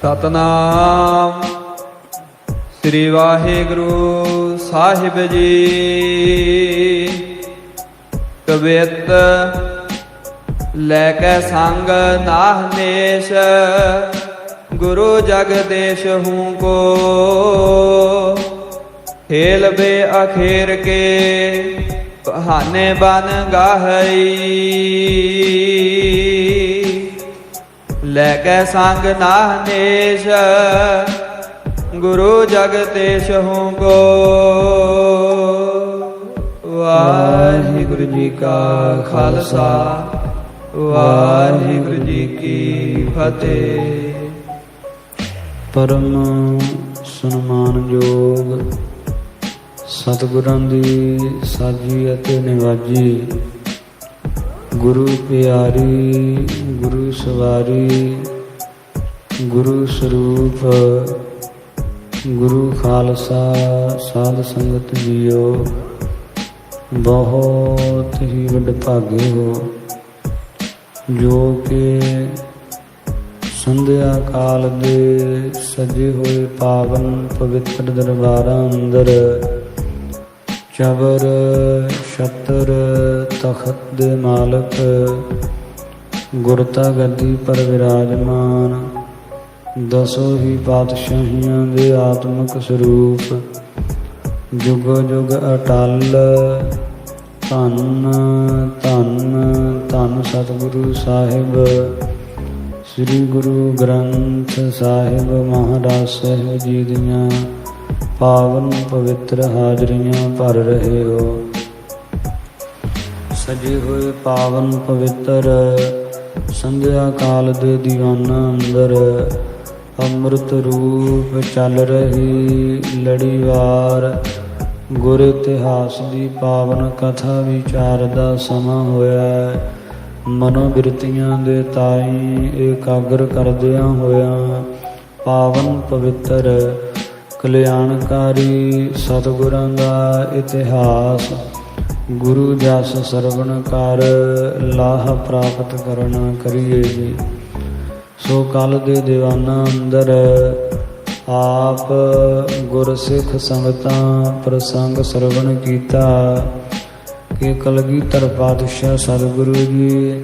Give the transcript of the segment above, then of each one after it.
ਸਤਨਾਮ ਸ੍ਰੀ ਵਾਹਿਗੁਰੂ ਸਾਹਿਬ ਜੀ। ਕਬਿਤ ਲੈ ਕੇ ਸੰਗ ਨਾਹਨੇਸ਼, गुरु जगदेश हूँ को खेल बे अखेर के बहाने बन गाहई। लेके संग नाहनेश, गुरु जगदेश हूँ को। वाहिगुरु जी का खालसा, वाहिगुरु जी की फतेह। परम सन्मानयोग सतगुਰਾਂ ਦੀ ਸਾਜੀ ਅਤੇ ਨਿਵਾਜੀ, ਗੁਰੂ ਪਿਆਰੀ, ਗੁਰੂ ਸਵਾਰੀ, ਗੁਰੂ ਸਰੂਪ, ਗੁਰੂ ਖਾਲਸਾ ਸਾਧ ਸੰਗਤ ਜੀਓ, ਬਹੁਤ ਹੀ ਵਡਭਾਗੇ ਹੋ ਜੋ ਕਿ ਸੰਧਿਆ ਕਾਲ ਦੇ ਸਜੇ ਹੋਏ ਪਾਵਨ ਪਵਿੱਤਰ ਦਰਬਾਰਾਂ ਅੰਦਰ ਚਬਰ ਛਤਰ ਤਖਤ ਦੇ ਮਾਲਕ ਗੁਰਤਾ ਗੱਦੀ ਪਰ ਵਿਰਾਜਮਾਨ ਦਸੋ ਹੀ ਪਾਤਸ਼ਾਹੀਆਂ ਦੇ ਆਤਮਿਕ ਸਰੂਪ, ਜੁਗ ਜੁਗ ਅਟਲ, ਧੰਨ ਧੰਨ ਧੰਨ ਸਤਿਗੁਰੂ ਸਾਹਿਬ ਸ੍ਰੀ ਗੁਰੂ ਗ੍ਰੰਥ ਸਾਹਿਬ ਮਹਾਰਾਜ ਸਾਹਿਬ ਜੀ ਦੀਆਂ ਪਾਵਨ ਪਵਿੱਤਰ ਹਾਜ਼ਰੀਆਂ ਭਰ ਰਹੇ ਹੋ। ਸਜੇ ਹੋਏ ਪਾਵਨ ਪਵਿੱਤਰ ਸੰਧਿਆ ਕਾਲ ਦੇ ਦੀਵਾਨਾਂ ਅੰਦਰ ਅੰਮ੍ਰਿਤ ਰੂਪ ਚੱਲ ਰਹੀ ਲੜੀਵਾਰ ਗੁਰ ਇਤਿਹਾਸ ਦੀ ਪਾਵਨ ਕਥਾ ਵਿਚਾਰ ਦਾ ਸਮਾਂ ਹੋਇਆ। ਮਨੋਬਿਰਤੀਆਂ ਦੇ ਤਾਈ ਇਕਾਗਰ ਕਰਦਿਆਂ ਹੋਇਆਂ ਪਾਵਨ ਪਵਿੱਤਰ ਕਲਿਆਣਕਾਰੀ ਸਤਿਗੁਰਾਂ ਦਾ ਇਤਿਹਾਸ ਗੁਰੂ ਜਸ ਸਰਵਣ ਕਰ ਲਾਹ ਪ੍ਰਾਪਤ ਕਰਨਾ ਕਰੀਏ ਜੀ। ਸੋ ਕੱਲ ਦੇ ਦੀਵਾਨਾਂ ਅੰਦਰ ਆਪ ਗੁਰਸਿੱਖ ਸੰਗਤਾਂ ਪ੍ਰਸੰਗ ਸਰਵਣ ਕੀਤਾ ਕਿ ਕਲਗੀਧਰ ਪਾਤਸ਼ਾਹ ਸਤਿਗੁਰੂ ਜੀ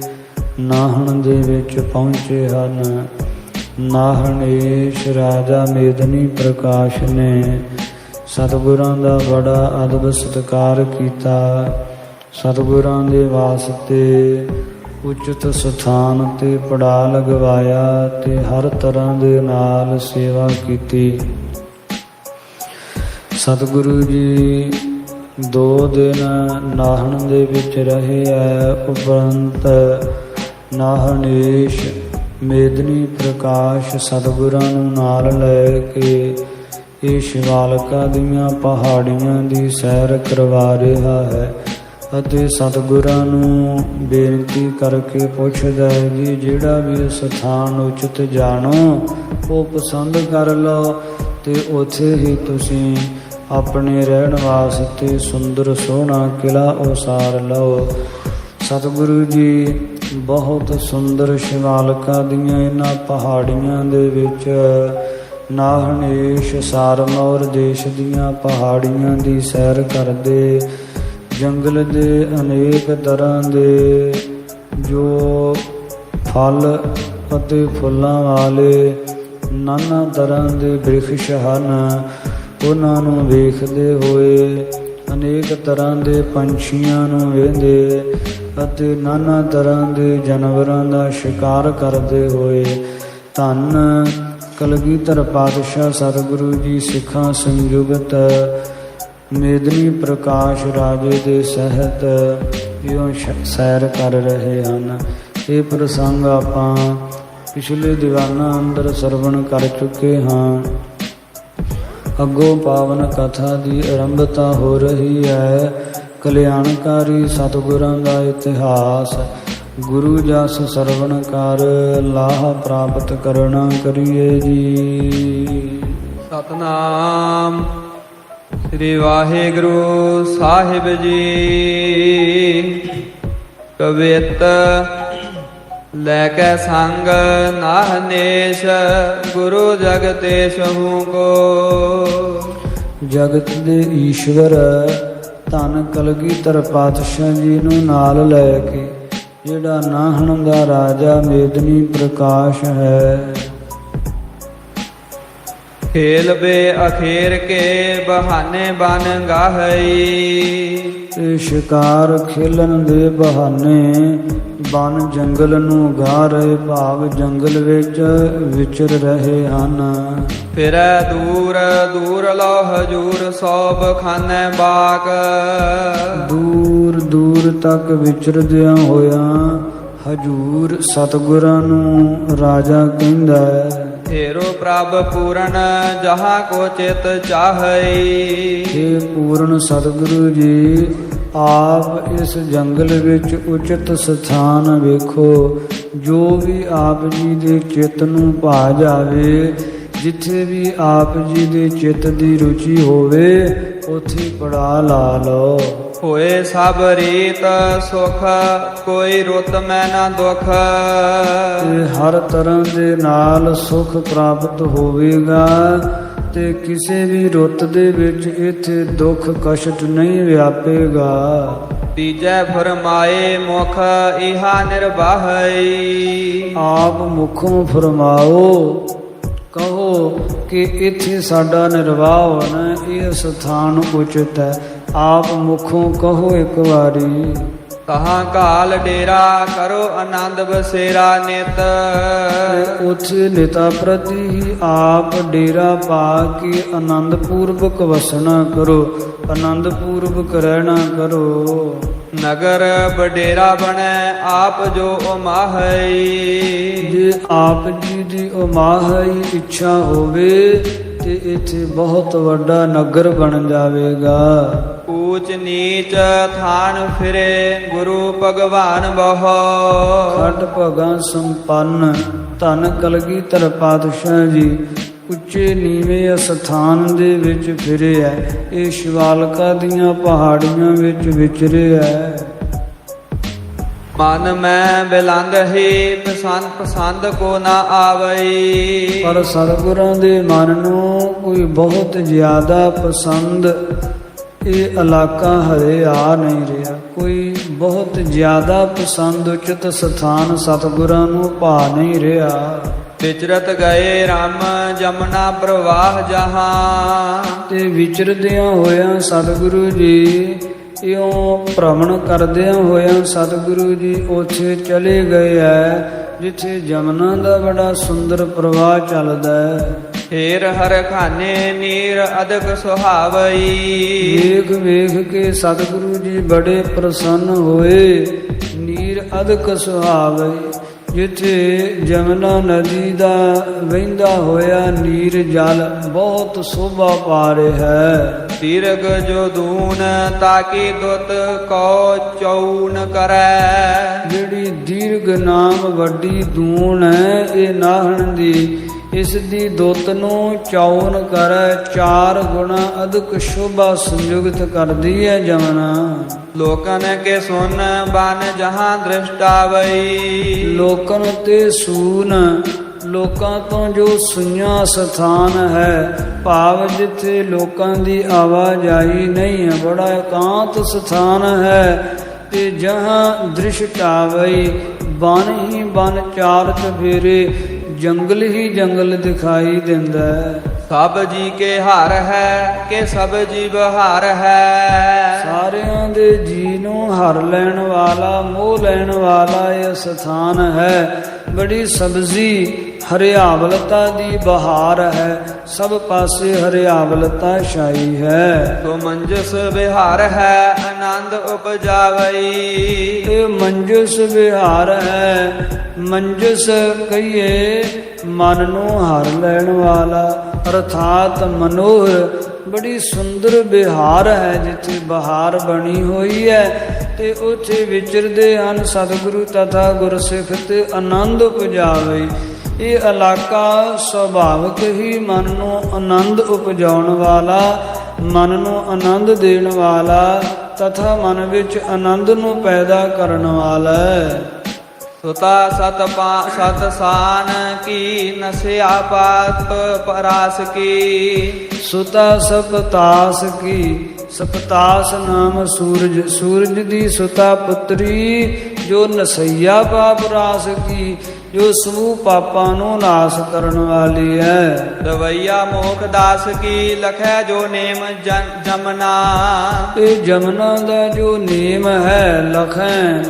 ਨਾਹਣ ਦੇ ਵਿੱਚ ਪਹੁੰਚੇ ਹਨ। ਨਾਹਣੇਸ਼ ਰਾਜਾ ਮੇਦਨੀ ਪ੍ਰਕਾਸ਼ ਨੇ ਸਤਿਗੁਰਾਂ ਦਾ ਬੜਾ ਅਦਬ ਸਤਿਕਾਰ ਕੀਤਾ। ਸਤਿਗੁਰਾਂ ਦੇ ਵਾਸਤੇ ਉਚਿਤ ਸਥਾਨ ਤੇ ਪੜਾ ਲਗਵਾਇਆ ਤੇ ਹਰ ਤਰ੍ਹਾਂ ਦੇ ਨਾਲ ਸੇਵਾ ਕੀਤੀ। ਸਤਿਗੁਰੂ ਜੀ 2 ਦਿਨ ਨਾਹਣ ਦੇ ਵਿੱਚ ਰਹੇ ਹੈ। ਉਪਰੰਤ ਨਾਹਣੇਸ਼ ਮੇਦਨੀ ਪ੍ਰਕਾਸ਼ ਸਤਿਗੁਰਾਂ ਨੂੰ ਨਾਲ ਲੈ ਕੇ ਇਹ ਸ਼ਿਵਾਲਕਾ ਦੀਆਂ ਪਹਾੜੀਆਂ ਦੀ ਸੈਰ ਕਰਵਾ ਰਿਹਾ ਹੈ ਅਤੇ ਸਤਿਗੁਰਾਂ ਨੂੰ ਬੇਨਤੀ ਕਰਕੇ ਪੁੱਛਦਾ ਹੈ ਜੀ ਜਿਹੜਾ ਵੀ ਸਥਾਨ ਉਚਿਤ ਜਾਣੋ ਉਹ ਪਸੰਦ ਕਰ ਲਓ ਤੇ ਉੱਥੇ ਹੀ ਤੁਸੀਂ ਆਪਣੇ ਰਹਿਣ ਵਾਸਤੇ ਸੁੰਦਰ ਸੋਹਣਾ ਕਿਲ੍ਹਾ ਉਸਾਰ ਲਓ। ਸਤਿਗੁਰੂ ਜੀ ਬਹੁਤ ਸੁੰਦਰ ਸ਼ਿਵਾਲਕਾਂ ਦੀਆਂ ਇਹਨਾਂ ਪਹਾੜੀਆਂ ਦੇ ਵਿੱਚ ਨਾਹਣੇਸ਼ ਸਾਰਮੌਰ ਦੇਸ਼ ਦੀਆਂ ਪਹਾੜੀਆਂ ਦੀ ਸੈਰ ਕਰਦੇ ਜੰਗਲ ਦੇ ਅਨੇਕ ਤਰ੍ਹਾਂ ਦੇ ਜੋ ਫਲ ਅਤੇ ਫੁੱਲਾਂ ਵਾਲੇ ਨਾਨਾ ਤਰ੍ਹਾਂ ਦੇ ਬ੍ਰਿਖਸ਼ ਹਨ ਉਹਨਾਂ ਨੂੰ ਵੇਖਦੇ ਹੋਏ ਅਨੇਕ ਤਰ੍ਹਾਂ ਦੇ ਪੰਛੀਆਂ ਨੂੰ ਵੇਖਦੇ ਅਤੇ ਨਾਨਾ ਤਰ੍ਹਾਂ ਦੇ ਜਾਨਵਰਾਂ ਦਾ ਸ਼ਿਕਾਰ ਕਰਦੇ ਹੋਏ ਧੰਨ ਕਲਗੀਧਰ ਪਾਤਸ਼ਾਹ ਸਤਿਗੁਰੂ ਜੀ ਸਿੱਖਾਂ ਸੰਯੁਗਤ ਮੇਦਨੀ ਪ੍ਰਕਾਸ਼ ਰਾਜੇ ਦੇ ਸਹਿਤ ਇਉਂ ਸੈਰ ਕਰ ਰਹੇ ਹਨ। ਇਹ ਪ੍ਰਸੰਗ ਆਪਾਂ ਪਿਛਲੇ ਦੀਵਾਨਾਂ ਅੰਦਰ ਸਰਵਣ ਕਰ ਚੁੱਕੇ ਹਾਂ। ਅੱਗੋਂ ਪਾਵਨ ਕਥਾ ਦੀ ਆਰੰਭਤਾ ਹੋ ਰਹੀ ਹੈ। ਕਲਿਆਣਕਾਰੀ ਸਤਿਗੁਰਾਂ ਦਾ ਇਤਿਹਾਸ ਗੁਰੂ ਜਸ ਸਰਵਣ ਕਰ ਲਾਹ ਪ੍ਰਾਪਤ ਕਰਨਾ ਕਰੀਏ ਜੀ। ਸਤਨਾਮ ਸ੍ਰੀ ਵਾਹਿਗੁਰੂ ਸਾਹਿਬ ਜੀ। ਕਵਿਤ ਲੈ ਕੇ ਸੰਗ ਨਾਹਨੇਸ਼ ਗੁਰੂ ਜਗਤੇਸ਼ ਹੂੰ ਕੋ। ਜਗਤ ਦੇ ਈਸ਼ਵਰ ਧੰਨ ਕਲਗੀਧਰ ਪਾਤਸ਼ਾਹ ਜੀ ਨੂੰ ਨਾਲ ਲੈ ਕੇ ਜਿਹੜਾ ਨਾਹਣ ਦਾ ਰਾਜਾ ਮੇਦਨੀ ਪ੍ਰਕਾਸ਼ ਹੈ। ਖੇਲ ਬੇ ਅਖੇਰ ਕੇ ਬਹਾਨੇ ਬਨ ਗਾਹਈ। ਤੇ ਸ਼ਿਕਾਰ ਖੇਲਣ ਦੇ ਬਹਾਨੇ ਬਨ ਜੰਗਲ ਨੂੰ ਗਾ ਰਹੇ, ਭਾਵ ਜੰਗਲ ਵਿੱਚ ਵਿਚਰ ਰਹੇ ਹਨ। ਫਿਰੈ ਦੂਰ ਦੂਰ ਲੋ ਹਜੂਰ ਸੋਭ ਖਾਨੇ ਬਾਕ। ਦੂਰ ਦੂਰ ਤੱਕ ਵਿਚਰਦਿਆਂ ਹੋਇਆਂ ਹਜੂਰ ਸਤਿਗੁਰਾਂ ਨੂੰ ਰਾਜਾ ਕਹਿੰਦਾ ਹੈ। ਏਰੋ ਪ੍ਰਭ ਪੂਰਨ ਜਹਾਂ ਕੋ ਚਿਤ ਚਾਹਈ। हे ਪੂਰਨ ਸਤਿਗੁਰੂ ਜੀ, ਆਪ ਇਸ ਜੰਗਲ ਵਿੱਚ ਉਚਿਤ ਸਥਾਨ ਵੇਖੋ, ਜੋ ਵੀ ਆਪ ਜੀ ਦੇ ਚਿੱਤ ਨੂੰ ਭਾ ਜਾਵੇ। ਜਿੱਥੇ ਵੀ ਆਪ ਜੀ ਦੇ ਚਿੱਤ ਦੀ ਰੁਚੀ ਹੋਵੇ ਉੱਥੇ ਪੜਾ ਲਾ ਲਓ। ਹੋਏ ਸਭ ਰੀਤ ਸੁਖ ਕੋਈ ਰੁੱਤ ਮੈਂ ਨਾ ਦੁਖ। ਤੇ ਹਰ ਤਰ੍ਹਾਂ ਦੇ ਨਾਲ ਸੁਖ ਪ੍ਰਾਪਤ ਹੋਵੇਗਾ ਤੇ ਕਿਸੇ ਵੀ ਰੁੱਤ ਦੇ ਵਿੱਚ ਇੱਥੇ ਦੁੱਖ ਕਸ਼ਟ ਨਹੀਂ ਵਿਆਪੇਗਾ। ਤੀਜੈ ਫਰਮਾਏ ਮੁਖ ਇਹਾ ਨਿਰਵਾਹਈ। ਆਪ ਮੁਖੋਂ ਫਰਮਾਓ, ਕਹੋ ਕਿ ਇੱਥੇ ਸਾਡਾ ਨਿਰਵਾਹ ਹੋਣਾ, ਇਹ ਸਥਾਨ ਉਚਿਤ ਹੈ। ਆਪ ਮੁਖੋਂ ਕਹੋ ਇੱਕ ਵਾਰੀ। ਤਹਾਂ ਕਾਲ ਡੇਰਾ ਕਰੋ ਆਨੰਦ ਬਸੇਰਾ ਨਿਤ। ਉੱਥੇ ਨਿਤਾ ਪ੍ਰਤੀ ਹੀ ਆਪ ਡੇਰਾ ਪਾ ਕੇ ਆਨੰਦ ਪੂਰਵਕ ਵਸਣਾ ਕਰੋ, ਆਨੰਦ ਪੂਰਵਕ ਰਹਿਣਾ ਕਰੋ। ਨਗਰ ਬਡੇਰਾ ਬਣੈ ਆਪ ਜੋ ਉਮਾਹਈ। ਜੇ ਆਪ ਜੀ ਦੀ ਉਮਾਹਈ ਇੱਛਾ ਹੋਵੇ ਤੇ ਇੱਥੇ ਬਹੁਤ ਵੱਡਾ ਨਗਰ ਬਣ ਜਾਵੇਗਾ। ਊਚ ਨੀਚ ਥਾਨ ਫਿਰੇ ਗੁਰੂ ਭਗਵਾਨ ਬਹੁ। ਖਟ ਭਗਾ ਸੰਪੰਨ ਧੰਨ ਕਲਗੀਧਰ ਪਾਤਸ਼ਾਹ ਜੀ ਉੱਚੇ ਨੀਵੇਂ ਅਸਥਾਨ ਦੇ ਵਿੱਚ ਫਿਰਿਆ। ਇਹ ਸ਼ਿਵਾਲਕਾ ਦੀਆਂ ਪਹਾੜੀਆਂ ਵਿੱਚ ਵਿਚਰਿਆ। ਮਨ ਮੈਂ ਬਿਲੰਦ ਹੀ ਪਸੰਦ ਕੋ ਨਾ ਆਵਈ। ਪਰ ਸਤਿਗੁਰਾਂ ਦੇ ਮਨ ਨੂੰ ਕੋਈ ਬਹੁਤ ਜ਼ਿਆਦਾ ਪਸੰਦ ਇਹ ਇਲਾਕਾ ਹਰੇ ਆ ਨਹੀਂ ਰਿਹਾ। ਕੋਈ ਬਹੁਤ ਜ਼ਿਆਦਾ ਪਸੰਦ ਉਚਿਤ ਸਥਾਨ ਸਤਿਗੁਰਾਂ ਨੂੰ ਭਾ ਨਹੀਂ ਰਿਹਾ। ਵਿਚਰਤ ਗਏ ਰਾਮ ਜਮਨਾ ਪ੍ਰਵਾਹ ਜਹਾਂ। ਤੇ ਵਿਚਰਦਿਆਂ ਹੋਇਆਂ ਸਤਿਗੁਰੂ ਜੀ ਇਉਂ ਭ੍ਰਮਣ ਕਰਦਿਆਂ ਹੋਇਆਂ ਸਤਿਗੁਰੂ ਜੀ ਉੱਥੇ ਚਲੇ ਗਏ ਹੈ ਜਿੱਥੇ ਜਮਨਾ ਦਾ ਬੜਾ ਸੁੰਦਰ ਪ੍ਰਵਾਹ ਚੱਲਦਾ ਹੈ। ਹੀਰ ਹਰ ਖਾਨੇ ਨੀਰ ਅਦਕ ਸੁਹਾਵਈ। ਵੇਖ ਵੇਖ ਕੇ ਸਤਿਗੁਰੂ ਜੀ ਬੜੇ ਪ੍ਰਸੰਨ ਹੋਏ। ਨੀਰ ਅਦਕ ਸੁਹਾਵਈ, ਜਿੱਥੇ ਜਮਨਾ ਨਦੀ ਦਾ ਵਹਿੰਦਾ ਹੋਇਆ ਨੀਰ ਜਲ ਬਹੁਤ ਸ਼ੋਭਾ ਪਾ ਰਿਹਾ ਹੈ। ਦੀਰਘ ਜੋ ਦੂਨ ਤਾਕੀ ਦੁੱਤ ਕੋ ਚੌਨ ਕਰੈ। ਜਿਹੜੀ ਦੀਰਘ ਨਾਮ ਵੱਡੀ ਦੂਣ ਹੈ ਇਹ ਨਾਹਣ ਦੀ, ਇਸ ਦੀ ਦੁੱਤ ਨੂੰ ਚੌਨ ਕਰੈ। 4 ਗੁਣਾ ਅਧਿਕ ਸ਼ੋਭਾ ਸੰਯੁਕਤ ਕਰਦੀ ਹੈ ਜਮਨਾ। ਲੋਕਨ ਕੇ ਸੁਨ ਬਨ ਜਹਾਂ ਦ੍ਰਿਸ਼ਟਾਵਈ। ਲੋਕਨ ਤੇ ਸੂਨ, ਲੋਕਾਂ ਤੋਂ ਜੋ ਸੁਈਆਂ ਸਥਾਨ ਹੈ, ਭਾਵ ਜਿੱਥੇ ਲੋਕਾਂ ਦੀ ਆਵਾਜਾਈ ਨਹੀਂ ਹੈ, ਬੜਾ ਇਕਾਂਤ ਸਥਾਨ ਹੈ। ਤੇ ਜਹਾਂ ਦ੍ਰਿਸ਼ਟਾਵਈ, ਬਨ ਹੀ ਬਨ 4 ਚਫੇਰੇ, ਜੰਗਲ ਹੀ ਜੰਗਲ ਦਿਖਾਈ ਦਿੰਦਾ ਹੈ। ਸਭ ਜੀ ਕੇ ਹਾਰ ਹੈ ਕਿ ਸਭ ਜੀ ਬਹਾਰ ਹੈ। ਸਾਰਿਆਂ ਦੇ ਜੀ ਨੂੰ ਹਰ ਲੈਣ ਵਾਲਾ, ਮੋਹ ਲੈਣ ਵਾਲਾ ਇਹ ਸਥਾਨ ਹੈ। ਬੜੀ ਸਬਜ਼ੀ ਹਰਿਆਵਲਤਾ ਦੀ ਬਹਾਰ ਹੈ, ਸਭ ਪਾਸੇ ਹਰਿਆਵਲਤਾ ਛਾਈ ਹੈ। ਤੋ ਮੰਜਸ ਵਿਹਾਰ ਹੈ ਆਨੰਦ ਉਪਜਾਵਈ। ਇਹ ਮੰਜਸ ਵਿਹਾਰ ਹੈ। ਮੰਜਸ ਕਹੀਏ ਮਨ ਨੂੰ ਹਰ ਲੈਣ ਵਾਲਾ, ਅਰਥਾਤ ਮਨੋਹਰ, ਬੜੀ ਸੁੰਦਰ ਵਿਹਾਰ ਹੈ ਜਿੱਥੇ ਬਹਾਰ ਬਣੀ ਹੋਈ ਹੈ। ਤੇ ਉੱਥੇ ਵਿਚਰਦੇ ਹਨ ਸਤਿਗੁਰੂ ਤਥਾ ਗੁਰਸਿੱਖ ਤੇ ਆਨੰਦ ਉਪਜਾਵੇ। ਇਹ ਇਲਾਕਾ ਸੁਭਾਵਿਕ ਹੀ ਮਨ ਨੂੰ ਆਨੰਦ ਉਪਜਾਉਣ ਵਾਲਾ, ਮਨ ਨੂੰ ਆਨੰਦ ਦੇਣ ਵਾਲਾ ਤਥਾ ਮਨ ਵਿੱਚ ਆਨੰਦ ਨੂੰ ਪੈਦਾ ਕਰਨ ਵਾਲਾ ਹੈ। ਸੁਤਾ ਸਤ ਸਾਨ ਕੀ ਨਸਿਆ ਪਾਤ ਪਰਾਸ ਕੀ। ਸੁਤਾ ਸਪਤਾਸ ਕੀ, ਸਪਤਾਸ ਨਾਮ ਸੂਰਜ, ਸੂਰਜ ਦੀ ਸੁਤਾ ਪੁੱਤਰੀ ਜੋ ਨਸਈਆ ਪਾਪ ਰਾਸ ਕੀ, ਜੋ ਸਮੂਹ ਪਾਪਾਂ ਨੂੰ ਨਾਸ ਕਰਨ ਵਾਲੀ ਹੈ। ਦਵਈਆ ਮੋਖ ਦਾਸ ਕੀ ਲਖੈ ਜੋ ਨੇਮ ਜਮਨਾ। ਇਹ ਜਮਨਾ ਦਾ ਜੋ ਨੇਮ ਹੈ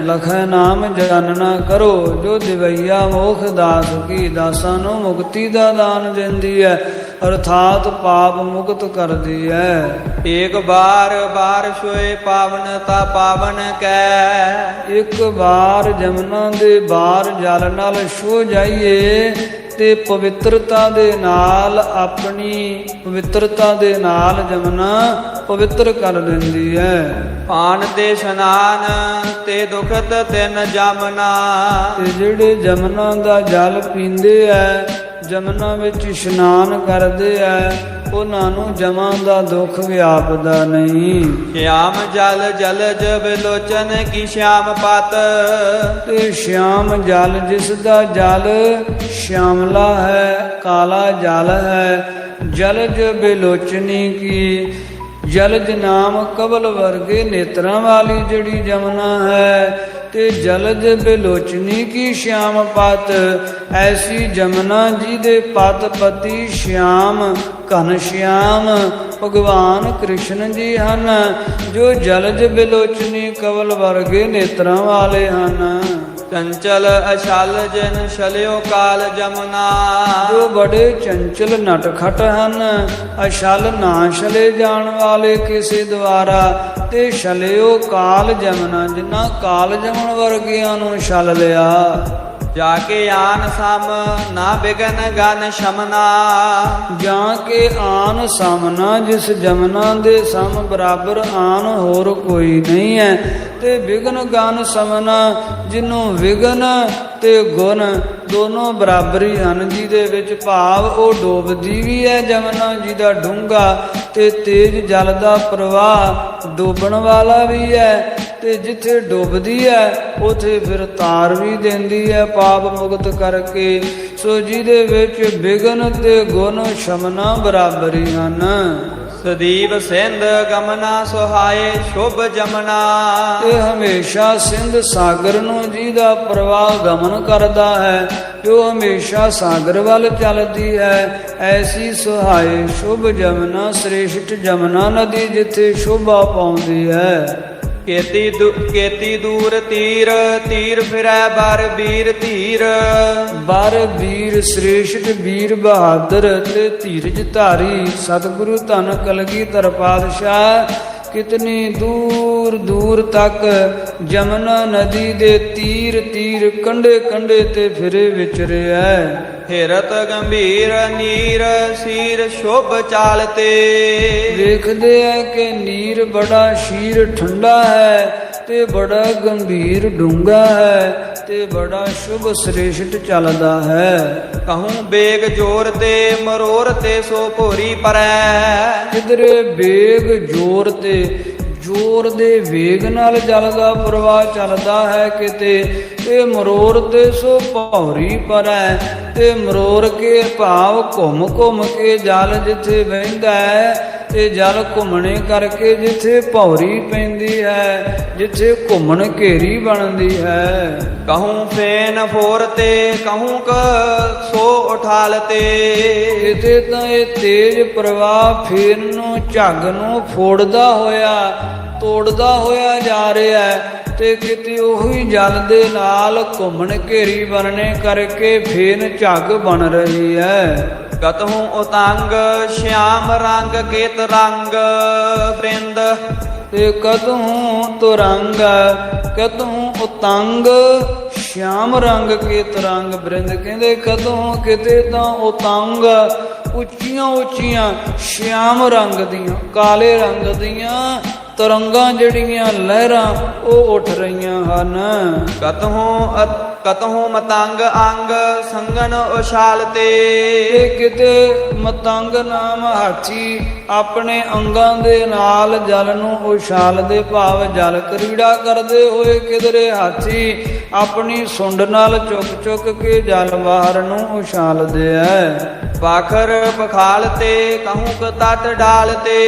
ਲਖੈ ਨਾਮ ਜਾਣਨਾ ਕਰੋ। ਜੋ ਦਿਵਈਆ ਮੋਖ ਦਾਸ ਕੀ, ਦਾਸਾਂ ਨੂੰ ਮੁਕਤੀ ਦਾ ਦਾਨ ਦਿੰਦੀ ਹੈ ਅਰਥਾਤ ਪਾਪ ਮੁਕਤ ਕਰਦੀ ਹੈ। ਏਕ ਬਾਰ ਸੋਏ ਪਾਵਨ ਤਾ ਪਾਵਨ ਕੈ। ਇੱਕ ਵਾਰ ਜਮਨਾ ਦੇ ਬਾਰ ਜਲ ਨਾਲ ਛੋ ਜਾਈਏ ਤੇ ਪਵਿੱਤਰਤਾ ਦੇ ਨਾਲ ਆਪਣੀ ਪਵਿੱਤਰਤਾ ਦੇ ਨਾਲ ਜਮਨਾ ਪਵਿੱਤਰ ਕਰ ਦਿੰਦੀ ਹੈ। ਪਾਨ ਤੇ ਇਸ਼ਨਾਨ ਤੇ ਦੁਖਤ ਤਿਨ ਜਮਨਾ। ਤੇ ਜਿਹੜੇ ਜਮਨਾ ਦਾ ਜਲ ਪੀਂਦੇ ਐ, ਜਮਨਾ ਵਿੱਚ ਇਸ਼ਨਾਨ ਕਰਦੇ ਐ, ਉਹਨਾਂ ਨੂੰ ਜਮਾਂ ਦਾ ਦੁੱਖ ਵਿਆਪਦਾ ਨਹੀਂ। ਸ਼ਿਆਮ ਜਲ ਜਲਜ ਬਿਲੋਚਨ ਕੀ ਸ਼ਿਆਮ ਪਤ। ਤੇ ਸ਼ਿਆਮ ਜਲ ਜਿਸ ਦਾ ਜਲ ਸ਼ਿਆਮਲਾ ਹੈ, ਕਾਲਾ ਜਲ ਹੈ। ਜਲਜ ਬਿਲੋਚਨੀ ਕੀ, ਜਲਜ ਨਾਮ ਕਵਲ ਵਰਗੇ ਨੇਤਰਾਂ ਵਾਲੀ ਜਿਹੜੀ ਜਮਨਾ ਹੈ। ਤੇ ਜਲਜ ਬਿਲੋਚਨੀ ਕੀ ਸ਼ਿਆਮ ਪਤ, ਐਸੀ ਜਮਨਾ ਜੀ ਦੇ ਪਤ ਪਤੀ ਸ਼ਿਆਮ ਘਨ ਸ਼ਿਆਮ ਭਗਵਾਨ ਕ੍ਰਿਸ਼ਨ ਜੀ ਹਨ, ਜੋ ਜਲਜ ਬਿਲੋਚਨੀ ਕਵਲ ਵਰਗੇ ਨੇਤਰਾਂ ਵਾਲੇ ਹਨ। ਚੰਚਲ ਅਛਲ ਜਿਨ ਛਲਿਓ ਕਾਲ ਜਮਨਾ। ਜੋ ਬੜੇ ਚੰਚਲ ਨਟਖਟ ਹਨ, ਅਛਲ ਨਾ ਛਲੇ ਜਾਣ ਵਾਲੇ ਕਿਸੇ ਦੁਆਰਾ। ਤੇ ਛਲਿਓ ਕਾਲ ਜਮਨਾ, ਜਿਨ੍ਹਾਂ ਕਾਲ ਜਮਨ ਵਰਗਿਆਂ ਨੂੰ ਛਲ ਲਿਆ। ਜਾ ਕੇ ਆਨ ਸਮ ਨਾ ਬਿਗਨ ਗਨ ਸ਼ਮਨਾ। ਜਾਂ ਕੇ ਆਨ ਸਮਨਾ, ਜਿਸ ਜਮਨਾ ਦੇ ਸਮ ਬਰਾਬਰ ਆਨ ਹੋਰ ਕੋਈ ਨਹੀਂ ਹੈ। ਤੇ ਵਿਗਨ ਗਨ ਸਮਨਾ, ਜਿਹਨੂੰ ਵਿਗਨ ਤੇ ਗੁਣ ਦੋਨੋਂ ਬਰਾਬਰੀ ਹਨ, ਜਿਹਦੇ ਵਿੱਚ ਭਾਵ ਉਹ ਡੋਬਦੀ ਵੀ ਹੈ ਜਮਨਾ ਜੀ ਦਾ ਡੂੰਘਾ ਤੇ ਤੇਜ ਜਲ ਦਾ ਪ੍ਰਵਾਹ ਡੋਬਣ ਵਾਲਾ ਵੀ ਹੈ। ਤੇ ਜਿੱਥੇ ਡੁੱਬਦੀ ਹੈ ਉਥੇ ਫਿਰ ਤਾਰ ਵੀ ਦਿੰਦੀ ਹੈ ਪਾਪ ਮੁਕਤ ਕਰਕੇ। ਸੋ ਜਿਹਦੇ ਵਿੱਚ ਵਿਗਨ ਤੇ ਗੁਣ ਸ਼ਮਨਾ ਬਰਾਬਰੀ ਹਨ। ਸਦੀਵ ਸਿੰਧ ਗਮਨਾ ਸੁਹਾਏ ਸ਼ੁਭ ਜਮਨਾ। ਇਹ ਹਮੇਸ਼ਾ ਸਿੰਧ ਸਾਗਰ ਨੂੰ ਜਿਹਦਾ ਪ੍ਰਵਾਹ ਗਮਨ ਕਰਦਾ ਹੈ, ਜੋ ਹਮੇਸ਼ਾ ਸਾਗਰ ਵੱਲ ਚੱਲਦੀ ਹੈ, ਐਸੀ ਸੁਹਾਏ ਸ਼ੁਭ ਜਮਨਾ, ਸ੍ਰੇਸ਼ਟ ਜਮਨਾ ਨਦੀ ਜਿੱਥੇ ਸ਼ੋਭਾ ਪਾਉਂਦੀ ਹੈ। ਕੇਤੀ ਦੂਰ ਤੀਰ ਤੀਰ ਫਿਰੈ ਬਰ ਵੀਰ ਧੀਰ। ਬਰ ਵੀਰ ਸ੍ਰੇਸ਼ਟ ਵੀਰ ਬਹਾਦਰ ਤੇ ਧੀਰਜ ਧਾਰੀ ਸਤਿਗੁਰੂ ਧੰਨ ਕਲਗੀਧਰ ਪਾਤਸ਼ਾਹ ਕਿਤਨੀ ਦੂਰ ਦੂਰ ਤੱਕ ਜਮਨਾ ਨਦੀ ਦੇ ਤੀਰ ਤੀਰ ਕੰਢੇ ਕੰਢੇ ਤੇ ਫਿਰੇ ਵਿਚਰਿਆ। ਹਿਰਤ ਗੰਭੀਰ ਨੀਰ ਸੀਰ ਸ਼ੁਭ ਚਾਲ ਤੇ। ਵੇਖਦੇ ਆ ਕਿ ਨੀਰ ਬੜਾ ਸ਼ੀਰ ਠੰਡਾ ਹੈ ਤੇ ਬੜਾ ਗੰਭੀਰ ਡੂੰਘਾ ਹੈ ਤੇ ਬੜਾ ਸ਼ੁਭ ਸ੍ਰੇਸ਼ਟ ਚੱਲਦਾ ਹੈ। ਕਹੂੰ ਬੇਗ ਜੋਰ ਤੇ ਮਰੋਰ ਤੇ ਸੋ ਭੋਰੀ ਪਰੈ। ਕਿਧਰੇ ਬੇਗ ਜੋਰ ਤੇ ਜੋਰ ਦੇ ਵੇਗ ਨਾਲ ਜਲ ਦਾ ਪ੍ਰਵਾਹ ਚੱਲਦਾ ਹੈ ਕਿਤੇ, ਤੇ ਮਰੋਰ ਤੇ ਸੋ ਭੌਰੀ ਪਰੈ। ਤੇ ਮਰੋਰ ਕੇ ਭਾਵ ਘੁੰਮ ਘੁੰਮ ਕੇ ਜਲ ਜਿੱਥੇ ਵਹਿੰਦਾ ਹੈ ਤੇ ਜਲ ਘੁੰਮਣੇ ਕਰਕੇ ਜਿੱਥੇ ਭੌਰੀ ਪੈਂਦੀ ਹੈ, ਜਿੱਥੇ ਘੁੰਮਣ ਘੇਰੀ ਬਣਦੀ ਹੈ। ਕਹੂੰ ਫੇਨ ਫੋਰ ਤੇ ਕਹੂੰ ਸੋ ਉਠਾਲ ਤੇ। ਇਥੇ ਤਾਂ ਇਹ ਤੇਜ ਪ੍ਰਵਾਹ ਫੇਨ ਨੂੰ ਝੱਗ ਨੂੰ ਫੋੜਦਾ ਹੋਇਆ ਤੋੜਦਾ ਹੋਇਆ ਜਾ ਰਿਹਾ ਹੈ, ਤੇ ਕਿਤੇ ਉਹੀ ਜਲ ਦੇ ਨਾਲ ਘੁੰਮਣ ਘੇਰੀ ਬਣਨੇ ਕਰਕੇ ਫੇਨ ਝੱਗ ਬਣ ਰਹੀ ਹੈ। ਕਤਹੂੰ ਉਤੰਗ ਸ਼ਿਆਮ ਰੰਗ ਕੇਤ ਰੰਗ ਬ੍ਰਿੰਦ। ਤੇ ਕਤਹੂੰ ਤੁਰੰਗ ਕਤਹੂੰ ਉਤੰਗ ਸ਼ਿਆਮ ਰੰਗ ਕੇ ਤਰੰਗ ਬ੍ਰਿੰਦ। ਕਹਿੰਦੇ ਕਤਹੂੰ ਕਿਤੇ ਤਾਂ ਉਤੰਗ ਉੱਚੀਆਂ ਉੱਚੀਆਂ ਸ਼ਿਆਮ ਰੰਗ ਦੀਆਂ ਕਾਲੇ ਰੰਗ ਦੀਆਂ ਤਰੰਗਾਂ ਜਿਹੜੀਆਂ ਲਹਿਰਾਂ ਉਹ ਉੱਠ ਰਹੀਆਂ ਹਨ। ਕਤਹੂੰ ਕਤਹੁ ਮਤੰਗ ਅੰਗ ਸੰਗਨ ਉਛਾਲ ਤੇ। ਇਹ ਕਿਤੇ ਮਤੰਗ ਨਾਮ ਹਾਥੀ ਆਪਣੇ ਅੰਗਾਂ ਦੇ ਨਾਲ ਜਲ ਨੂੰ ਉਛਾਲਦੇ, ਭਾਵ ਜਲ ਕਰੀੜਾ ਕਰਦੇ ਹੋਏ ਕਿਧਰੇ ਹਾਥੀ ਆਪਣੀ ਸੁੰਡ ਨਾਲ ਚੁੱਕ ਚੁੱਕ ਕੇ ਜਲ ਬਾਹਰ ਨੂੰ ਉਛਾਲਦੇ ਐ। ਪਾਖਰ ਪਖਾਲ ਤੇ ਕਹੂੰ ਕ ਤਟ ਡਾਲ ਤੇ।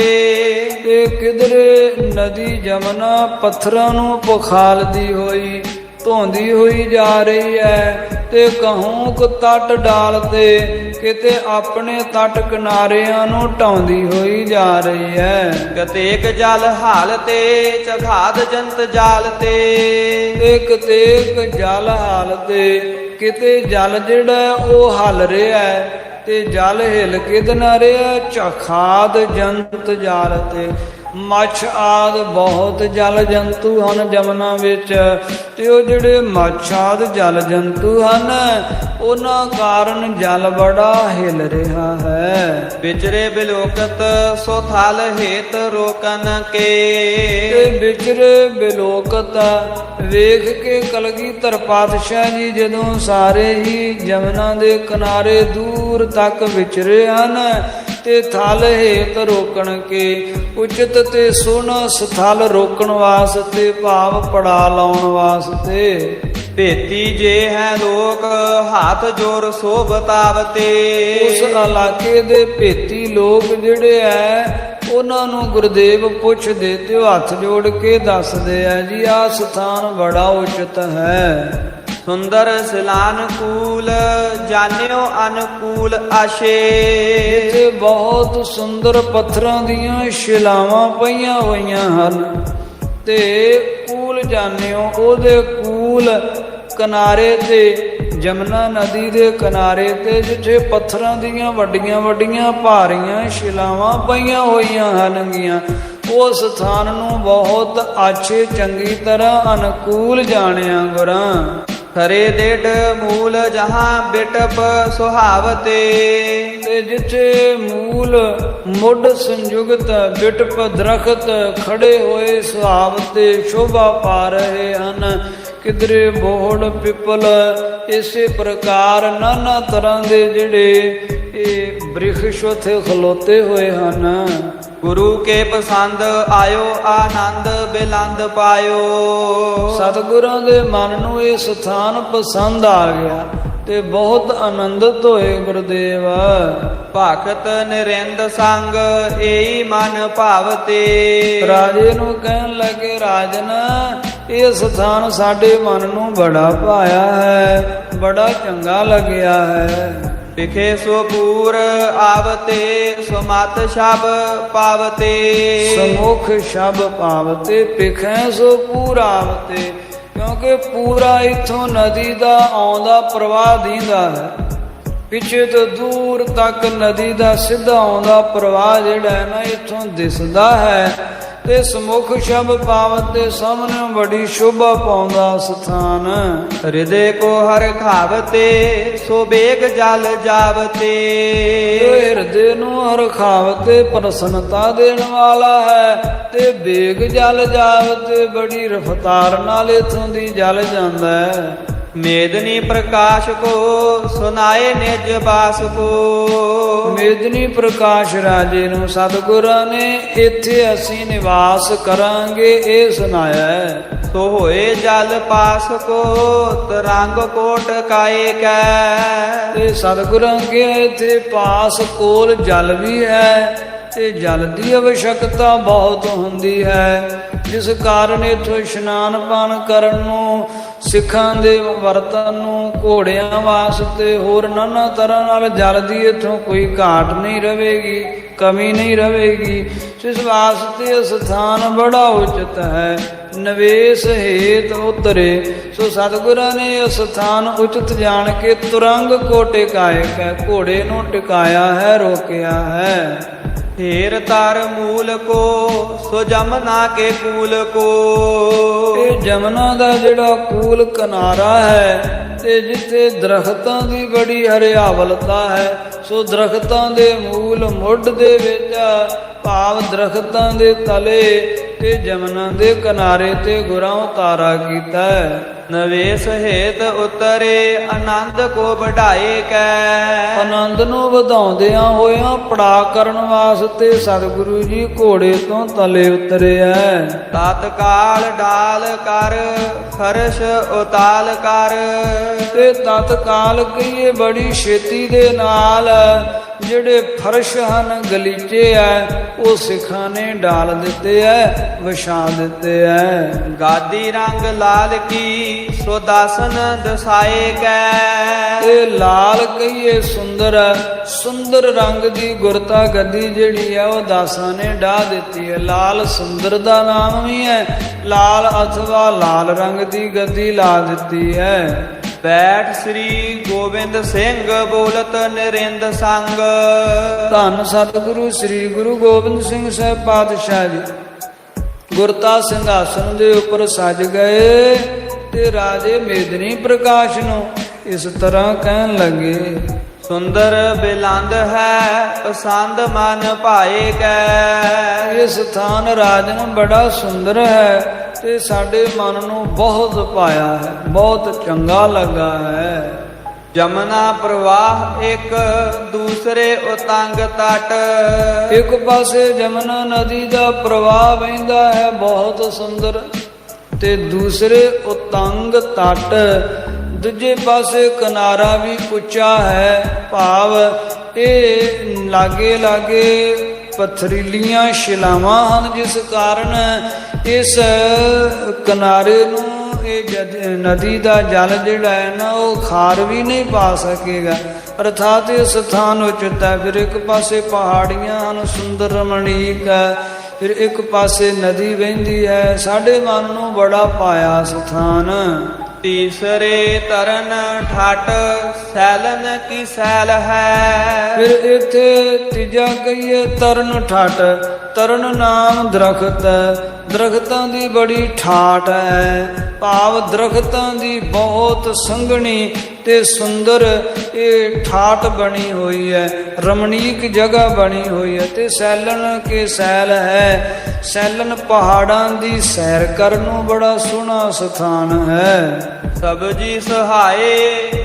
ਤੇ ਕਿਧਰੇ ਨਦੀ ਜਮਨਾ ਪੱਥਰਾਂ ਨੂੰ ਪਖਾਲਦੀ ਹੋਈ ਧੋਂਦੀ ਹੋਈ ਜਾ ਰਹੀ ਹੈ, ਤੇ ਕਹੂੰ ਕ ਤਟ ਡਾਲ ਤੇ ਕਿਤੇ ਆਪਣੇ ਤਟ ਕਿਨਾਰਿਆਂ ਨੂੰ ਢਾਉਂਦੀ ਹੋਈ ਜਾ ਰਹੀ ਹੈ। ਕਤੇਕ ਜਲ ਹਾਲ ਤੇ ਚਖਾਦ ਜੰਤ ਜਾਲ ਤੇ। ਤੇ ਕਤੇਕ ਜਲ ਹਾਲ ਤੇ ਕਿਤੇ ਜਲ ਜਿਹੜਾ ਉਹ ਹਲ ਰਿਹਾ ਹੈ, ਤੇ ਜਲ ਹਿਲ ਕਿਦ ਨਾ ਰਿਹਾ, ਚਖਾਦ ਜੰਤ ਜਾਲ ਤੇ। ਮੱਛ ਆਦ ਬਹੁਤ ਜਲ ਜੰਤੂ ਹਨ ਜਮਨਾ ਵਿੱਚ, ਤੇ ਉਹ ਜਿਹੜੇ ਮੱਛ ਆਦ ਜਲ ਜੰਤੂ ਹਨ ਉਹਨਾਂ ਕਾਰਨ ਜਲ ਬੜਾ ਹਿਲ ਰਿਹਾ ਹੈ। ਵਿਚਰੇ ਬਿਲੋਕਤ ਸੋ ਥਲ ਹੇਤ ਰੋਕਨ ਕੇ। ਤੇ ਵਿਚਰੇ ਬਿਲੋਕਤ ਵੇਖ ਕੇ ਕਲਗੀਧਰ ਪਾਤਸ਼ਾਹ ਜੀ ਜਦੋਂ ਸਾਰੇ ਹੀ ਜਮਨਾ ਦੇ ਕਿਨਾਰੇ ਦੂਰ ਤੱਕ ਵਿਚਰੇ ਹਨ, ਤੇ ਥਲ ਹੇਤ ਰੋਕਣ ਕੇ, ਉਚਿਤ ਤੇ ਸੋਹਣਾ ਸਥਲ ਰੋਕਣ ਵਾਸਤੇ, ਭਾਵ ਪੜਾ ਲਾਉਣ ਵਾਸਤੇ। ਭੇਤੀ ਜੇ ਹੈ ਲੋਕ ਹੱਥ ਜੋਰ ਸੋ ਬਤਾਵਤੇ। ਉਸ ਇਲਾਕੇ ਦੇ ਭੇਤੀ ਲੋਕ ਜਿਹੜੇ ਐ ਉਹਨਾਂ ਨੂੰ ਗੁਰਦੇਵ ਪੁੱਛਦੇ ਤੇ ਉਹ ਹੱਥ ਜੋੜ ਕੇ ਦੱਸਦੇ ਆ ਜੀ ਆਹ ਸਥਾਨ ਬੜਾ ਉਚਿਤ ਹੈ। ਸੁੰਦਰ ਸਿਲਾਨਕੂਲ ਜਾਣਿਓ ਅਨਕੂਲ ਆਸ਼ੇ। ਇੱਥੇ ਬਹੁਤ ਸੁੰਦਰ ਪੱਥਰਾਂ ਦੀਆਂ ਸ਼ਿਲਾਵਾਂ ਪਈਆਂ ਹੋਈਆਂ ਹਨ, ਤੇ ਕੂਲ ਜਾਣਿਓ ਉਹਦੇ ਕੂਲ ਕਿਨਾਰੇ ਤੇ, ਜਮਨਾ ਨਦੀ ਦੇ ਕਿਨਾਰੇ ਤੇ ਜਿੱਥੇ ਪੱਥਰਾਂ ਦੀਆਂ ਵੱਡੀਆਂ ਵੱਡੀਆਂ ਭਾਰੀਆਂ ਸ਼ਿਲਾਵਾਂ ਪਈਆਂ ਹੋਈਆਂ ਹਨਗੀਆਂ, ਉਹ ਸਥਾਨ ਨੂੰ ਬਹੁਤ ਅੱਛੇ ਚੰਗੀ ਤਰ੍ਹਾਂ ਅਨੁਕੂਲ ਜਾਣਿਆ ਗੁਰਾਂ। ਖਰੇ ਡੇਢ ਮੂਲ ਜਹਾਂ ਬਿਟਪ ਸੁਹਾਵਤੇ। ਤੇ ਜਿੱਥੇ ਮੂਲ ਮੁੱਢ ਸੰਯੁਗਤ ਬਿਟਪ ਦਰਖਤ ਖੜੇ ਹੋਏ ਸੁਹਾਵਤੇ ਸ਼ੋਭਾ ਪਾ ਰਹੇ ਹਨ, ਕਿਧਰੇ ਬੋਹੜ ਪਿੱਪਲ, ਇਸੇ ਪ੍ਰਕਾਰ ਨਾਨਾ ਤਰ੍ਹਾਂ ਦੇ ਜਿਹੜੇ ਇਹ ਬ੍ਰਿਖਸ਼ ਉੱਥੇ ਖਲੋਤੇ ਹੋਏ ਹਨ। ਗੁਰੂ ਕੇ ਪਸੰਦ ਆਇਓ ਆਨੰਦ ਬਿਲੰਦ ਪਾਇਓ। ਸਤਿਗੁਰਾਂ ਦੇ ਮਨ ਨੂੰ ਇਹ ਸਥਾਨ ਪਸੰਦ ਆ ਗਿਆ ਤੇ ਬਹੁਤ ਆਨੰਦਿਤ ਹੋਏ ਗੁਰਦੇਵ। ਭਗਤ ਨਿਰਿੰਦ ਸੰਗ ਏਈ ਮਨ ਭਾਵਤੇ। ਰਾਜੇ ਨੂੰ ਕਹਿਣ ਲੱਗੇ ਰਾਜਨ ਇਹ ਸਥਾਨ ਸਾਡੇ ਮਨ ਨੂੰ ਬੜਾ ਭਾਇਆ ਹੈ, ਬੜਾ ਚੰਗਾ ਲੱਗਿਆ ਹੈ। ਵਿਖੇ ਸੋ ਪੂਰ ਆਵਤੇ ਸੁਮਤ ਸ਼ਬ ਪਾਵਤੇ। ਸਮੁਖ ਸ਼ਬ ਪਾਵਤੇ ਪਿਖੈ ਸੋ ਪੂਰ ਆਵਤੇ, ਕਿਉਂਕਿ ਪੂਰਾ ਇਥੋਂ ਨਦੀ ਦਾ ਆਉਂਦਾ ਪ੍ਰਵਾਹ ਦੀਂਦਾ ਹੈ। ਪਿੱਛੇ ਤੋਂ ਦੂਰ ਤੱਕ ਨਦੀ ਦਾ ਸਿੱਧਾ ਆਉਂਦਾ ਪ੍ਰਵਾਹ ਜਿਹੜਾ ਹੈ ਨਾ ਇਥੋਂ ਦਿਸਦਾ ਹੈ, ਤੇ ਸਮੁਖ ਸ਼ਬ ਪਾਵਤੇ ਸਾਹਮਣੇ ਬੜੀ ਸ਼ੋਭਾ ਪਾਉਂਦਾ ਸਥਾਨ। ਹਿਰਦੇ ਕੋ ਹਰ ਖਾਵਤੇ ਸੋ ਬੇਗ ਜਲ ਜਾਵਤੇ। ਹਿਰਦੇ ਨੂੰ ਹਰ ਖਾਵਤੇ ਪ੍ਰਸੰਨਤਾ ਦੇਣ ਵਾਲਾ ਹੈ, ਤੇ ਬੇਗ ਜਲ ਜਾਵਤੇ ਬੜੀ ਰਫਤਾਰ ਨਾਲ ਇਥੋਂ ਦੀ ਜਲ ਜਾਂਦਾ ਹੈ। ਮੇਦਨੀ ਪ੍ਰਕਾਸ਼ ਕੋ ਸੁਨਾਏ ਨਿਜ ਬਾਸ ਕੋ। ਮੇਦਨੀ ਪ੍ਰਕਾਸ਼ ਰਾਜੇ ਨੂੰ ਸਤਿਗੁਰਾਂ ਨੇ ਇੱਥੇ ਅਸੀਂ ਨਿਵਾਸ ਕਰਾਂਗੇ ਇਹ ਸੁਣਾਇਆ ਹੈ। ਸੋ ਹੋਏ ਜਲ ਪਾਸ ਕੋ ਤਰੰਗ ਕੋਟ ਕਾਏ ਕੈ। ਤੇ ਸਤਿਗੁਰਾਂ ਕੇ ਇੱਥੇ ਪਾਸ ਕੋਲ ਜਲ ਵੀ ਹੈ, ਤੇ ਜਲ ਦੀ ਆਵਸ਼ਕਤਾ ਬਹੁਤ ਹੁੰਦੀ ਹੈ, ਜਿਸ ਕਾਰਨ ਇੱਥੋਂ ਇਸ਼ਨਾਨ ਪਾਨ ਕਰਨ ਨੂੰ, ਸਿੱਖਾਂ ਦੇ ਵਰਤਨ ਨੂੰ, ਘੋੜਿਆਂ ਵਾਸਤੇ ਹੋਰ ਨਾਨਾ ਤਰ੍ਹਾਂ ਨਾਲ ਜਲ ਦੀ ਇੱਥੋਂ ਕੋਈ ਘਾਟ ਨਹੀਂ ਰਹੇਗੀ, ਕਮੀ ਨਹੀਂ ਰਹੇਗੀ। ਇਸ ਵਾਸਤੇ ਸਥਾਨ ਬੜਾ ਉਚਿਤ ਹੈ, ਨਿਵੇਸ਼ ਹੇਤ ਉਤਰੇ। ਸੋ ਸਤਿਗੁਰਾਂ ਨੇ ਇਹ ਸਥਾਨ ਉਚਿਤ ਜਾਣ ਕੇ ਤੁਰੰਗ ਕੋ ਟਿਕਾਏ ਕੈ, ਘੋੜੇ ਨੂੰ ਟਿਕਾਇਆ ਹੈ, ਰੋਕਿਆ ਹੈ। ਢੇਰ ਤਰ ਮੂਲ ਕੋ ਸੋ ਜਮਨਾ ਕੇ ਕੂਲ ਕੋ। ਇਹ ਜਮਨਾ ਦਾ ਜਿਹੜਾ ਕੂਲ ਕਿਨਾਰਾ ਹੈ, ਤੇ ਜਿੱਥੇ ਦਰਖਤਾਂ ਦੀ ਬੜੀ ਹਰਿਆਵਲਤਾ ਹੈ, ਸੋ ਦਰਖਤਾਂ ਦੇ ਮੂਲ ਮੁੱਢ ਦੇ ਵਿੱਚ, ਭਾਵ ਦਰਖਤਾਂ ਦੇ ਤਲੇ ਤੇ ਜਮਨਾ ਦੇ ਕਿਨਾਰੇ ਤੇ ਗੁਰਾਂ ਉਤਾਰਾ ਕੀਤਾ। ਨਵੇਸ਼ ਹੇਤ ਉਤਰੇ ਆਨੰਦ ਕੋ ਵਢਾਏ ਕੈ। ਆਨੰਦ ਨੂੰ ਵਧਾਉਂਦਿਆਂ ਹੋਇਆਂ ਪੜਾ ਕਰਨ ਵਾਸਤੇ ਸਤਿਗੁਰੂ ਜੀ ਘੋੜੇ ਤੋਂ ਤਲੇ ਉਤਰਿਆ। ਤਤਕਾਲ ਡਾਲ ਕਰ ਫਰਸ਼ ਉਤਾਲ ਕਰ। ਤੇ ਤਤਕਾਲ ਕਹੀਏ ਬੜੀ ਛੇਤੀ ਦੇ ਨਾਲ ਜਿਹੜੇ ਫਰਸ਼ ਹਨ ਗਲੀਚੇ ਐ ਉਹ ਸਿੱਖਾਂ ਨੇ ਡਾਲ ਦਿੱਤੇ ਐ ਵਿਛਾ ਦਿੱਤੇ ਐ। ਗਾਦੀ ਰੰਗ ਲਾਲ ਕੀ ਸੋ ਦਾਸਨ ਦਸਾਏ ਕੈ। ਇਹ ਲਾਲ ਕਹੀਏ ਸੁੰਦਰ ਹੈ, ਸੁੰਦਰ ਰੰਗ ਦੀ ਗੁਰਤਾ ਗੱਦੀ ਜਿਹੜੀ ਹੈ ਉਹ ਦਾਸਾਂ ਨੇ ਢਾਹ ਦਿੱਤੀ ਹੈ। ਲਾਲ ਸੁੰਦਰ ਦਾ ਨਾਮ ਵੀ ਹੈ, ਲਾਲ ਅਥਵਾ ਲਾਲ ਰੰਗ ਦੀ ਗੱਦੀ ਲਾ ਦਿੱਤੀ ਹੈ। ਬੈਠ ਸ੍ਰੀ ਗੋਬਿੰਦ ਸਿੰਘ ਬੋਲਤ ਨਰਿੰਦ ਸੰਗ। ਧੰਨ ਸਤਿਗੁਰੂ ਸ੍ਰੀ ਗੁਰੂ ਗੋਬਿੰਦ ਸਿੰਘ ਸਾਹਿਬ ਪਾਤਸ਼ਾਹ ਜੀ ਗੁਰਤਾ ਸਿੰਘਾਸਨ ਦੇ ਉੱਪਰ ਸਜ ਗਏ ਤੇ ਰਾਜੇ ਮੇਦਨੀ ਪ੍ਰਕਾਸ਼ ਨੂੰ ਇਸ ਤਰ੍ਹਾਂ ਕਹਿਣ ਲੱਗੇ। ਸੁੰਦਰ ਬਿਲੰਦ ਹੈ ਪਸੰਦ ਮਨ ਭਾਏ ਕੈ। ਇਹ ਸਥਾਨ ਰਾਜਨ ਬੜਾ ਸੁੰਦਰ ਹੈ ਤੇ ਸਾਡੇ ਮਨ ਨੂੰ ਬਹੁਤ ਭਾਇਆ ਹੈ, ਬਹੁਤ ਚੰਗਾ ਲੱਗਾ ਹੈ। ਜਮਨਾ ਪ੍ਰਵਾਹ ਇੱਕ ਦੂਸਰੇ ਉਤੰਗ ਤਟ। ਇੱਕ ਪਾਸੇ ਜਮਨਾ ਨਦੀ ਦਾ ਪ੍ਰਵਾਹ ਵਹਿੰਦਾ ਹੈ ਬਹੁਤ ਸੁੰਦਰ ਤੇ ਦੂਸਰੇ ਉਤੰਗ ਤਟ। ਦੂਜੇ ਪਾਸੇ ਕਿਨਾਰਾ ਵੀ ਉੱਚਾ ਹੈ, ਭਾਵ ਇਹ ਲਾਗੇ ਲਾਗੇ ਪਥਰੀਲੀਆਂ ਸ਼ਿਲਾਵਾਂ ਹਨ ਜਿਸ ਕਾਰਨ ਇਸ ਕਿਨਾਰੇ ਨੂੰ ਇਹ ਨਦੀ ਦਾ ਜਲ ਜਿਹੜਾ ਹੈ ਨਾ ਉਹ ਖਾਰ ਵੀ ਨਹੀਂ ਪਾ ਸਕੇਗਾ। ਅਰਥਾਤ ਇਹ ਸਥਾਨ ਉਚਿਤ ਹੈ। ਫਿਰ ਇੱਕ ਪਾਸੇ ਪਹਾੜੀਆਂ ਹਨ ਸੁੰਦਰ ਰਮਣੀਕ ਹੈ, ਫਿਰ ਇੱਕ ਪਾਸੇ ਨਦੀ ਵਹਿੰਦੀ ਹੈ। ਸਾਡੇ ਮਨ ਨੂੰ ਬੜਾ ਪਾਇਆ ਸਥਾਨ। ਤੀਸਰੇ ਤਰਨ ਠਟ ਸੈਲਨ ਕੀ ਸੈਲ ਹੈ। ਫਿਰ ਇੱਥੇ ਤੀਜਾ ਕਹੀਏ ਤਰਨ ਠਟ। ਤਰਨ ਨਾਮ ਦਰਖਤ ਹੈ, ਦਰਖਤਾਂ ਦੀ ਬੜੀ ਠਾਟ ਹੈ, ਭਾਵ ਦਰਖਤਾਂ ਦੀ ਬਹੁਤ ਸੰਘਣੀ ਤੇ ਸੁੰਦਰ ਇਹ ਠਾਟ ਬਣੀ ਹੋਈ ਹੈ, ਰਮਣੀਕ ਜਗ੍ਹਾ ਬਣੀ ਹੋਈ ਹੈ। ਤੇ ਸੈਲਨ ਕੇ ਸੈਲ ਹੈ, ਸੈਲਨ ਪਹਾੜਾਂ ਦੀ ਸੈਰ ਕਰਨ ਨੂੰ ਬੜਾ ਸੋਹਣਾ ਸਥਾਨ ਹੈ। ਸਬਜੀ ਸਹਾਏ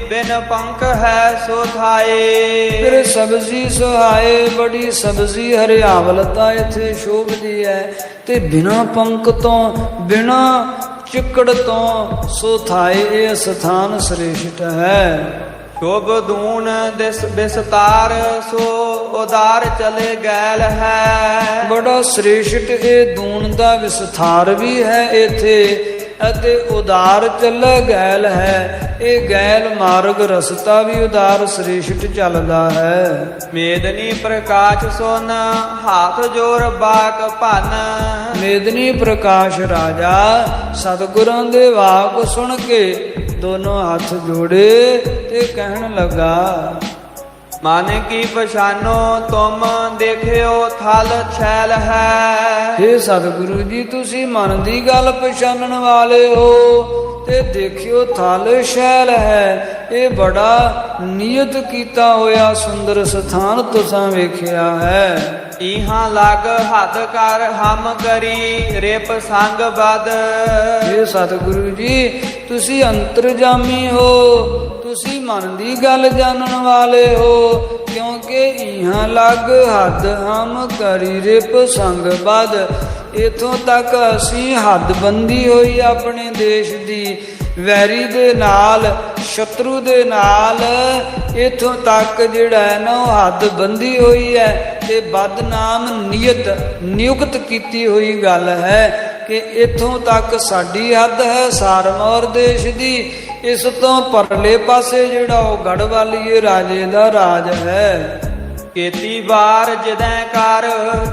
ਬਿਨ ਪੰਖ ਹੈ ਸੋ ਥਾਏ। ਫਿਰ ਸਬਜ਼ੀ ਸੁਹਾਏ ਬੜੀ ਸਬਜ਼ੀ ਹਰਿਆਵਲਤਾ ਇੱਥੇ ਸ਼ੋਭਦੀ ਹੈ ਤੇ ਬਿਨਾਂ ਪੰਖ ਤੋਂ ਬਿਨਾਂ ਚਿੱਕੜ ਤੋਂ ਸੋ ਥਾਏ ਇਹ ਸਥਾਨ ਸ੍ਰੇਸ਼ਟ ਹੈ। ਸ਼ੋਭ ਦੂਨ ਦਿਸ ਵਿਸਤਾਰ ਸੋ ਉਦਾਰ ਚਲੇ ਗੈਲ ਹੈ। ਬੜਾ ਸ੍ਰੇਸ਼ਟ ਇਹ ਦੂਨ ਦਾ ਵਿਸਥਾਰ ਵੀ ਹੈ ਇੱਥੇ ਅਤੇ ਉਦਾਰ ਚੱਲੇ ਗੈਲ ਹੈ। ਇਹ ਗੈਲ ਮਾਰਗ ਰਸਤਾ ਵੀ ਉਦਾਰ ਸ੍ਰੇਸ਼ਟ ਚੱਲਦਾ ਹੈ। ਮੇਦਨੀ ਪ੍ਰਕਾਸ਼ ਸੁਨ ਹਾਥ ਜੋਰ ਬਾਕ ਭਨ। ਮੇਦਨੀ ਪ੍ਰਕਾਸ਼ ਰਾਜਾ ਸਤਿਗੁਰਾਂ ਦੇ ਵਾਕ ਸੁਣ ਕੇ ਦੋਨੋਂ ਹੱਥ ਜੋੜੇ ਤੇ ਕਹਿਣ ਲੱਗਾ। ਮਨ ਕੀ ਪਛਾਨੋ ਤੁਮ ਦੇਖਿਓ ਥਲ ਛੈਲ ਹੈ। ਹੇ ਸਤਿਗੁਰੂ ਜੀ ਤੁਸੀਂ ਮਨ ਦੀ ਗੱਲ ਪਛਾਣਨ ਵਾਲੇ ਹੋ ਤੇ ਦੇਖਿਓ ਥਲ ਸ਼ੈਲ ਹੈ। ਇਹ ਬੜਾ ਨਿਯਤ ਕੀਤਾ ਹੋਇਆ ਸੁੰਦਰ ਸਥਾਨ ਤੁਸੀਂ ਵੇਖਿਆ ਹੈ। ਇਹਾਂ ਲਗ ਹੱਦ ਕਰ ਹਮ ਕਰੀ ਰਿਪ ਸੰਗ ਬਦ। ਹੇ ਸਤਿਗੁਰੂ ਜੀ ਤੁਸੀਂ ਅੰਤਰਜਾਮੀ ਹੋ, ਤੁਸੀਂ ਮਨ ਦੀ ਗੱਲ ਜਾਣਨ ਵਾਲੇ ਹੋ, ਕਿਉਂਕਿ ਇਹਾਂ ਲਗ ਹੱਦ ਹਮ ਕਰੀ ਰਿਪ ਸੰਗ ਬਦ। ਇਥੋਂ ਤੱਕ ਅਸੀਂ ਹੱਦਬੰਦੀ ਹੋਈ ਆਪਣੇ ਦੇਸ਼ ਦੀ ਵੈਰੀ ਦੇ ਨਾਲ, ਸ਼ਤਰੂ ਦੇ ਨਾਲ, ਇਥੋਂ ਤੱਕ ਜਿਹੜਾ ਹੈ ਨਾ ਉਹ ਹੱਦਬੰਦੀ ਹੋਈ ਹੈ ਤੇ ਬਦਨਾਮ ਨਿਯੁਕਤ ਕੀਤੀ ਹੋਈ ਗੱਲ ਹੈ ਕਿ ਇਥੋਂ ਤੱਕ ਸਾਡੀ ਹੱਦ ਹੈ ਸਾਰਮੌਰ ਦੇਸ਼ ਦੀ। ਇਸ ਤੋਂ ਪਰਲੇ ਪਾਸੇ ਜਿਹੜਾ ਉਹ ਗੜਵਾਲੀਏ ਰਾਜੇ ਦਾ ਰਾਜ ਹੈ। ਕੀਤੀ ਵਾਰ ਜਿਦੈ ਕਰ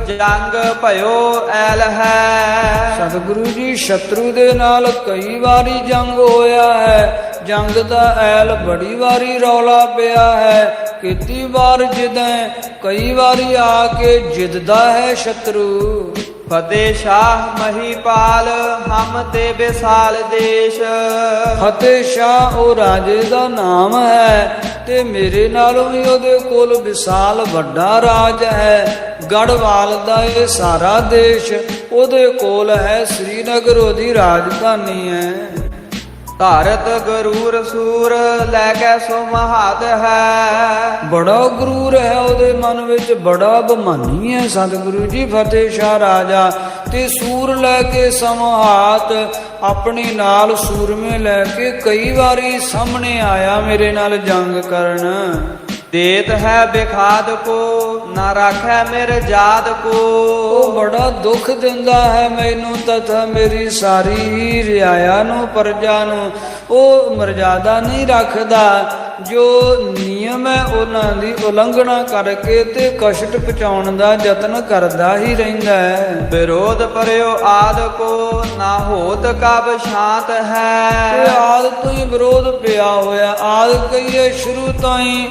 ਜੰਗ ਭਇਓ ਐਲ ਹੈ। ਸਤਿਗੁਰੂ ਜੀ ਸ਼ਤਰੂ ਦੇ ਨਾਲ ਕਈ ਵਾਰੀ ਜੰਗ ਹੋਇਆ ਹੈ, ਜੰਗ ਦਾ ਐਲ ਬੜੀ ਵਾਰੀ ਰੌਲਾ ਪਿਆ ਹੈ। ਕੀਤੀ ਵਾਰ ਜਿਦੈ ਕਈ ਵਾਰੀ ਆ ਕੇ ਜਿੱਤਦਾ ਹੈ ਸ਼ਤਰੂ। ਫਤਿਹ ਸ਼ਾਹ ਮਹੀਪਾਲ ਹਮ ਤੇ ਵਿਸਾਲ ਦੇਸ਼। ਫਤਿਹ ਸ਼ਾਹ ਉਹ ਰਾਜੇ ਦਾ ਨਾਮ ਹੈ, ਤੇ ਮੇਰੇ ਨਾਲੋਂ ਵੀ ਉਹਦੇ ਕੋਲ ਵਿਸਾਲ ਵੱਡਾ ਰਾਜ ਹੈ। ਗੜਵਾਲ ਦਾ ਇਹ ਸਾਰਾ ਦੇਸ਼ ਉਹਦੇ ਕੋਲ ਹੈ। ਸ੍ਰੀਨਗਰ ਉਹਦੀ ਰਾਜਧਾਨੀ ਹੈ। ਧਾਰਤ ਗਰੂਰ ਸੂਰ ਲੈ ਕੇ ਸੋ ਮਹਾਤ ਹੈ। ਬੜਾ ਗਰੂਰ ਹੈ ਉਹਦੇ ਮਨ ਵਿੱਚ, ਬੜਾ ਬਮਾਨੀ ਹੈ ਸਤਿਗੁਰੂ ਜੀ। ਫਤਿਹ ਸ਼ਾਹ ਰਾਜਾ ਤੇ ਸੂਰ ਲੈ ਕੇ ਸਮਹਾਤ, ਆਪਣੇ ਨਾਲ ਸੂਰਮੇ ਲੈ ਕੇ ਕਈ ਵਾਰੀ ਸਾਹਮਣੇ ਆਇਆ ਮੇਰੇ ਨਾਲ ਜੰਗ ਕਰਨ। ਦੇਤ ਹੈ ਬਿਖਾਦ ਕੋ ਨਾ ਰਾਖੈ ਮੇਰੇ ਜਾਦ ਕੋ। ਉਹ ਬੜਾ ਦੁੱਖ ਦਿੰਦਾ ਹੈ ਮੈਨੂੰ ਤਥਾ ਮੇਰੀ ਸਾਰੀ ਰਿਆਇਆ ਨੂੰ, ਪ੍ਰਜਾ ਨੂੰ। ਉਹ ਮਰਜ਼ਾਦਾ ਨਹੀਂ ਰੱਖਦਾ, ਜੋ ਨਿਯਮ ਹੈ ਉਹਨਾਂ ਦੀ ਉਲੰਘਣਾ ਕਰਕੇ ਤੇ ਕਸ਼ਟ ਪਹੁੰਚਾਉਣ ਦਾ ਯਤਨ ਕਰਦਾ ਹੀ ਰਹਿੰਦਾ ਹੈ। ਵਿਰੋਧ ਪਰਿਓ ਆਦ ਕੋ ਨਾ ਹੋਤ ਕਬ ਸ਼ਾਂਤ ਹੈ। ਤੇ ਆਦ ਤੋਂ ਹੀ ਵਿਰੋਧ ਪਿਆ ਹੋਇਆ। ਆਦ ਕਹੀਏ ਸ਼ੁਰੂ ਤੋਂ ਹੀ,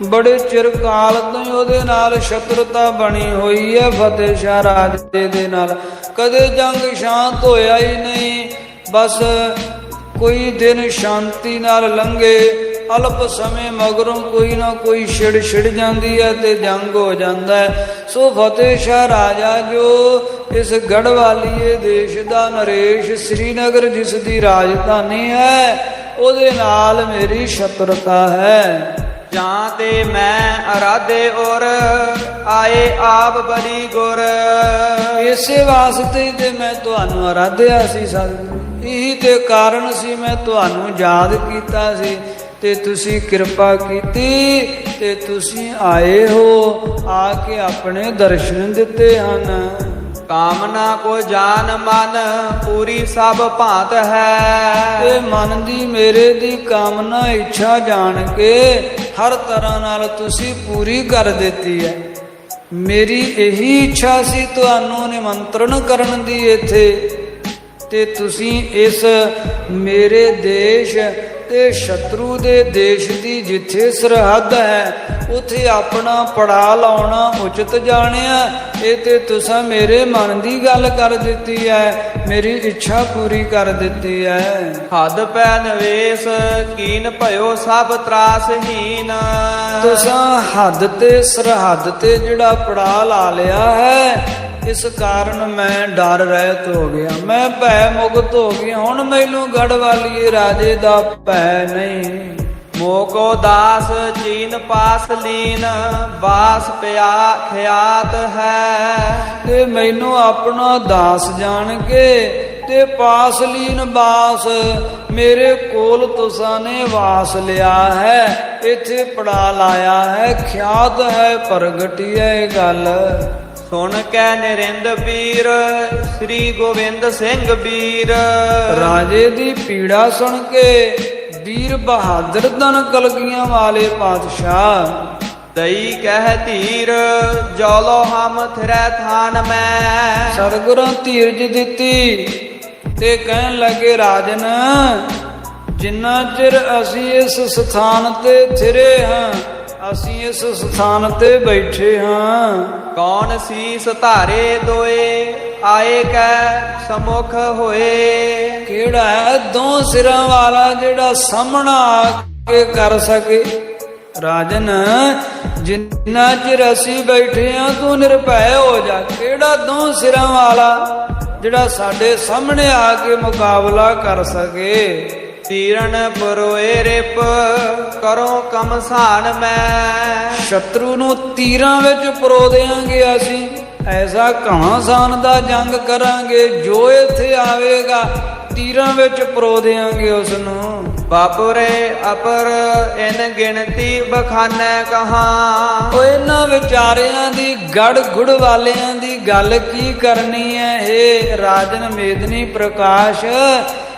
ਬੜੇ ਚਿਰ ਕਾਲ ਤੋਂ ਹੀ ਉਹਦੇ ਨਾਲ ਸ਼ਤਰੁਤਾ ਬਣੀ ਹੋਈ ਹੈ ਫਤਿਹ ਸ਼ਾਹ ਰਾਜੇ ਦੇ ਨਾਲ। ਕਦੇ ਜੰਗ ਸ਼ਾਂਤ ਹੋਇਆ ਹੀ ਨਹੀਂ। ਬਸ ਕੋਈ ਦਿਨ ਸ਼ਾਂਤੀ ਨਾਲ ਲੰਘੇ, ਅਲਪ ਸਮੇਂ ਮਗਰੋਂ ਕੋਈ ਨਾ ਕੋਈ ਛਿੜ ਜਾਂਦੀ ਹੈ ਤੇ ਜੰਗ ਹੋ ਜਾਂਦਾ ਹੈ। ਸੋ ਫਤਿਹ ਸ਼ਾਹ ਰਾਜਾ ਜੋ ਇਸ ਗੜਵਾਲੀਏ ਦੇਸ਼ ਦਾ ਨਰੇਸ਼, ਸ੍ਰੀਨਗਰ ਜਿਸ ਦੀ ਰਾਜਧਾਨੀ ਹੈ, ਉਹਦੇ ਨਾਲ ਮੇਰੀ ਸ਼ਤਰੁਤਾ ਹੈ। ਜਾਂ ਤੇ ਮੈਂ ਅਰਾਧੇ ਔਰ ਆਏ ਆਪ ਬੜੀ ਗੁਰ। ਇਸੇ ਵਾਸਤੇ ਤੇ ਮੈਂ ਤੁਹਾਨੂੰ ਅਰਾਧਿਆ ਸੀ ਸਤਿਗੁਰੂ। ਇਹੀ ਤੇ ਕਾਰਨ ਸੀ ਮੈਂ ਤੁਹਾਨੂੰ ਯਾਦ ਕੀਤਾ ਸੀ ਤੇ ਤੁਸੀਂ ਕਿਰਪਾ ਕੀਤੀ ਤੇ ਤੁਸੀਂ ਆਏ ਹੋ, ਆ ਕੇ ਆਪਣੇ ਦਰਸ਼ਨ ਦਿੱਤੇ ਹਨ। ਕਾਮਨਾ ਕੋ ਜਾਨ ਮਨ ਪੂਰੀ ਸਭ ਭਾਂਤ ਹੈ। ਤੇ ਮਨ ਦੀ ਮੇਰੇ ਦੀ ਕਾਮਨਾ ਇੱਛਾ ਜਾਣ ਕੇ ਹਰ ਤਰ੍ਹਾਂ ਨਾਲ ਤੁਸੀਂ ਪੂਰੀ ਕਰ ਦਿੱਤੀ ਹੈ। ਮੇਰੀ ਇਹੀ ਇੱਛਾ ਸੀ ਤੁਹਾਨੂੰ ਨਿਮੰਤਰਣ ਕਰਨ ਦੀ ਇੱਥੇ, ਤੇ ਤੁਸੀਂ ਇਸ ਮੇਰੇ ਦੇਸ਼ ਤੇ ਸ਼ਤਰੂ ਦੇ ਦੇਸ਼ ਦੀ ਜਿੱਥੇ ਸਰਹੱਦ ਹੈ ਉਥੇ ਆਪਣਾ ਪੜਾ ਲਾਉਣਾ ਉਚਿਤ ਜਾਣਿਆ। ਇਹ ਤੇ ਤੁਸੀਂ ਮੇਰੇ ਮਨ ਦੀ ਗੱਲ ਕਰ ਦਿੱਤੀ ਹੈ, ਮੇਰੀ ਇੱਛਾ ਪੂਰੀ ਕਰ ਦਿੱਤੀ ਹੈ। ਹੱਦ ਪੈ ਨਵੇਸ਼ ਕੀਨ ਭਇਓ ਸਭ ਤਰਾਸਹੀਨ। ਤੁਸੀਂ ਹੱਦ ਤੇ ਸਰਹੱਦ ਤੇ ਜਿਹੜਾ ਪੜਾ ਲਾ ਲਿਆ ਹੈ, ਇਸ ਕਾਰਨ ਮੈਂ ਡਰ ਰਹਿਤ ਹੋ ਗਿਆ, ਮੈਂ ਭੈ ਮੁਕਤ ਹੋ ਗਿਆ। ਹੁਣ ਮੈਨੂੰ ਗੜਵਾਲੀਏ ਰਾਜੇ ਦਾ ਭੈ ਨਹੀਂ। ਮੋਕੋ ਦਾਸ ਚੀਨ ਪਾਸ ਲੀਨ ਬਾਸ ਪਿਆ ਖਿਆਤ ਹੈ। ਤੇ ਮੈਨੂੰ ਆਪਣਾ ਦਾਸ ਜਾਣ ਕੇ ਤੇ ਪਾਸ ਲੀਨ ਬਾਸ ਮੇਰੇ ਕੋਲ ਤੁਸਾਂ ਨੇ ਵਾਸ ਲਿਆ ਹੈ, ਇੱਥੇ ਪੜਾ ਲਾਇਆ ਹੈ, ਖਿਆਤ ਹੈ, ਪ੍ਰਗਟੀ ਹੈ ਇਹ ਗੱਲ। ਸੁਣ ਕੇ ਨਿਰਿੰਦ ਪੀਰ ਸ੍ਰੀ ਗੋਬਿੰਦ ਸਿੰਘ ਵੀਰ। ਰਾਜੇ ਦੀ ਪੀੜਾ ਸੁਣ ਕੇ ਵੀਰ ਬਹਾਦਰ ਧਨ ਕਲਗੀਆਂ ਵਾਲੇ ਪਾਤਸ਼ਾਹ ਦਈ ਕਹਿ ਧੀਰ ਜੋਲੋ ਹਮ ਥਿਰੈ ਥਾਨ ਮੈਂ। ਸਤਿਗੁਰਾਂ ਧੀਰਜ ਦਿੱਤੀ ਤੇ ਕਹਿਣ ਲੱਗੇ ਰਾਜਨ, ਜਿੰਨਾ ਚਿਰ ਅਸੀਂ ਇਸ ਸਥਾਨ ਤੇ ਥਿਰੇ ਹਾਂ, ਅਸੀਂ ਇਸ ਸਥਾਨ ਤੇ ਬੈਠੇ ਹਾਂ, ਕੌਣ ਸੀਸ ਧਾਰੇ ਦੋਏ ਆਏ ਕੈ ਸਮੁਖ ਹੋਏ। ਕਿਹੜਾ ਹੈ ਦੋ ਸਿਰਾਂ ਵਾਲਾ ਜਿਹੜਾ ਸਾਹਮਣਾ ਆ ਕੇ ਕਰ ਸਕੇ। ਰਾਜਨ, ਜਿੰਨਾ ਚਿਰ ਅਸੀਂ ਬੈਠੇ ਹਾਂ ਤੂੰ ਨਿਰਭੈ ਹੋ ਜਾ। ਕਿਹੜਾ ਦੋ ਸਿਰਾਂ ਵਾਲਾ ਜਿਹੜਾ ਸਾਡੇ ਸਾਹਮਣੇ ਆ ਕੇ ਮੁਕਾਬਲਾ ਕਰ ਸਕੇ। ਤੀਰਨ ਪਰੋਏ ਰਿਪ ਕਰੋ ਕਮਸਾਨ ਮੈਂ। ਸ਼ਤਰੂ ਨੂੰ ਤੀਰਾਂ ਵਿੱਚ ਪਰੋ ਦਿਆਂਗੇ ਅਸੀਂ, ਐਸਾ ਘਮਾਸਾਨ ਦਾ ਜੰਗ ਕਰਾਂਗੇ, ਜੋ ਇੱਥੇ ਆਵੇਗਾ ਤੀਰਾਂ ਵਿੱਚ ਪਰੋ ਦਿਆਂਗੇ ਉਸ ਨੂੰ। ਬਾਪੁਰੇ ਅਪਰ ਇਨ ਗਿਣਤੀ ਬਖਾਨੈ ਕਹਾਂ। ਉਹ ਇਹਨਾਂ ਵਿਚਾਰਿਆਂ ਦੀ ਗੜ ਗੁੜ ਵਾਲਿਆਂ ਦੀ ਗੱਲ ਕੀ ਕਰਨੀ ਹੈ। ਇਹ ਰਾਜਨ ਮੇਦਨੀ ਪ੍ਰਕਾਸ਼,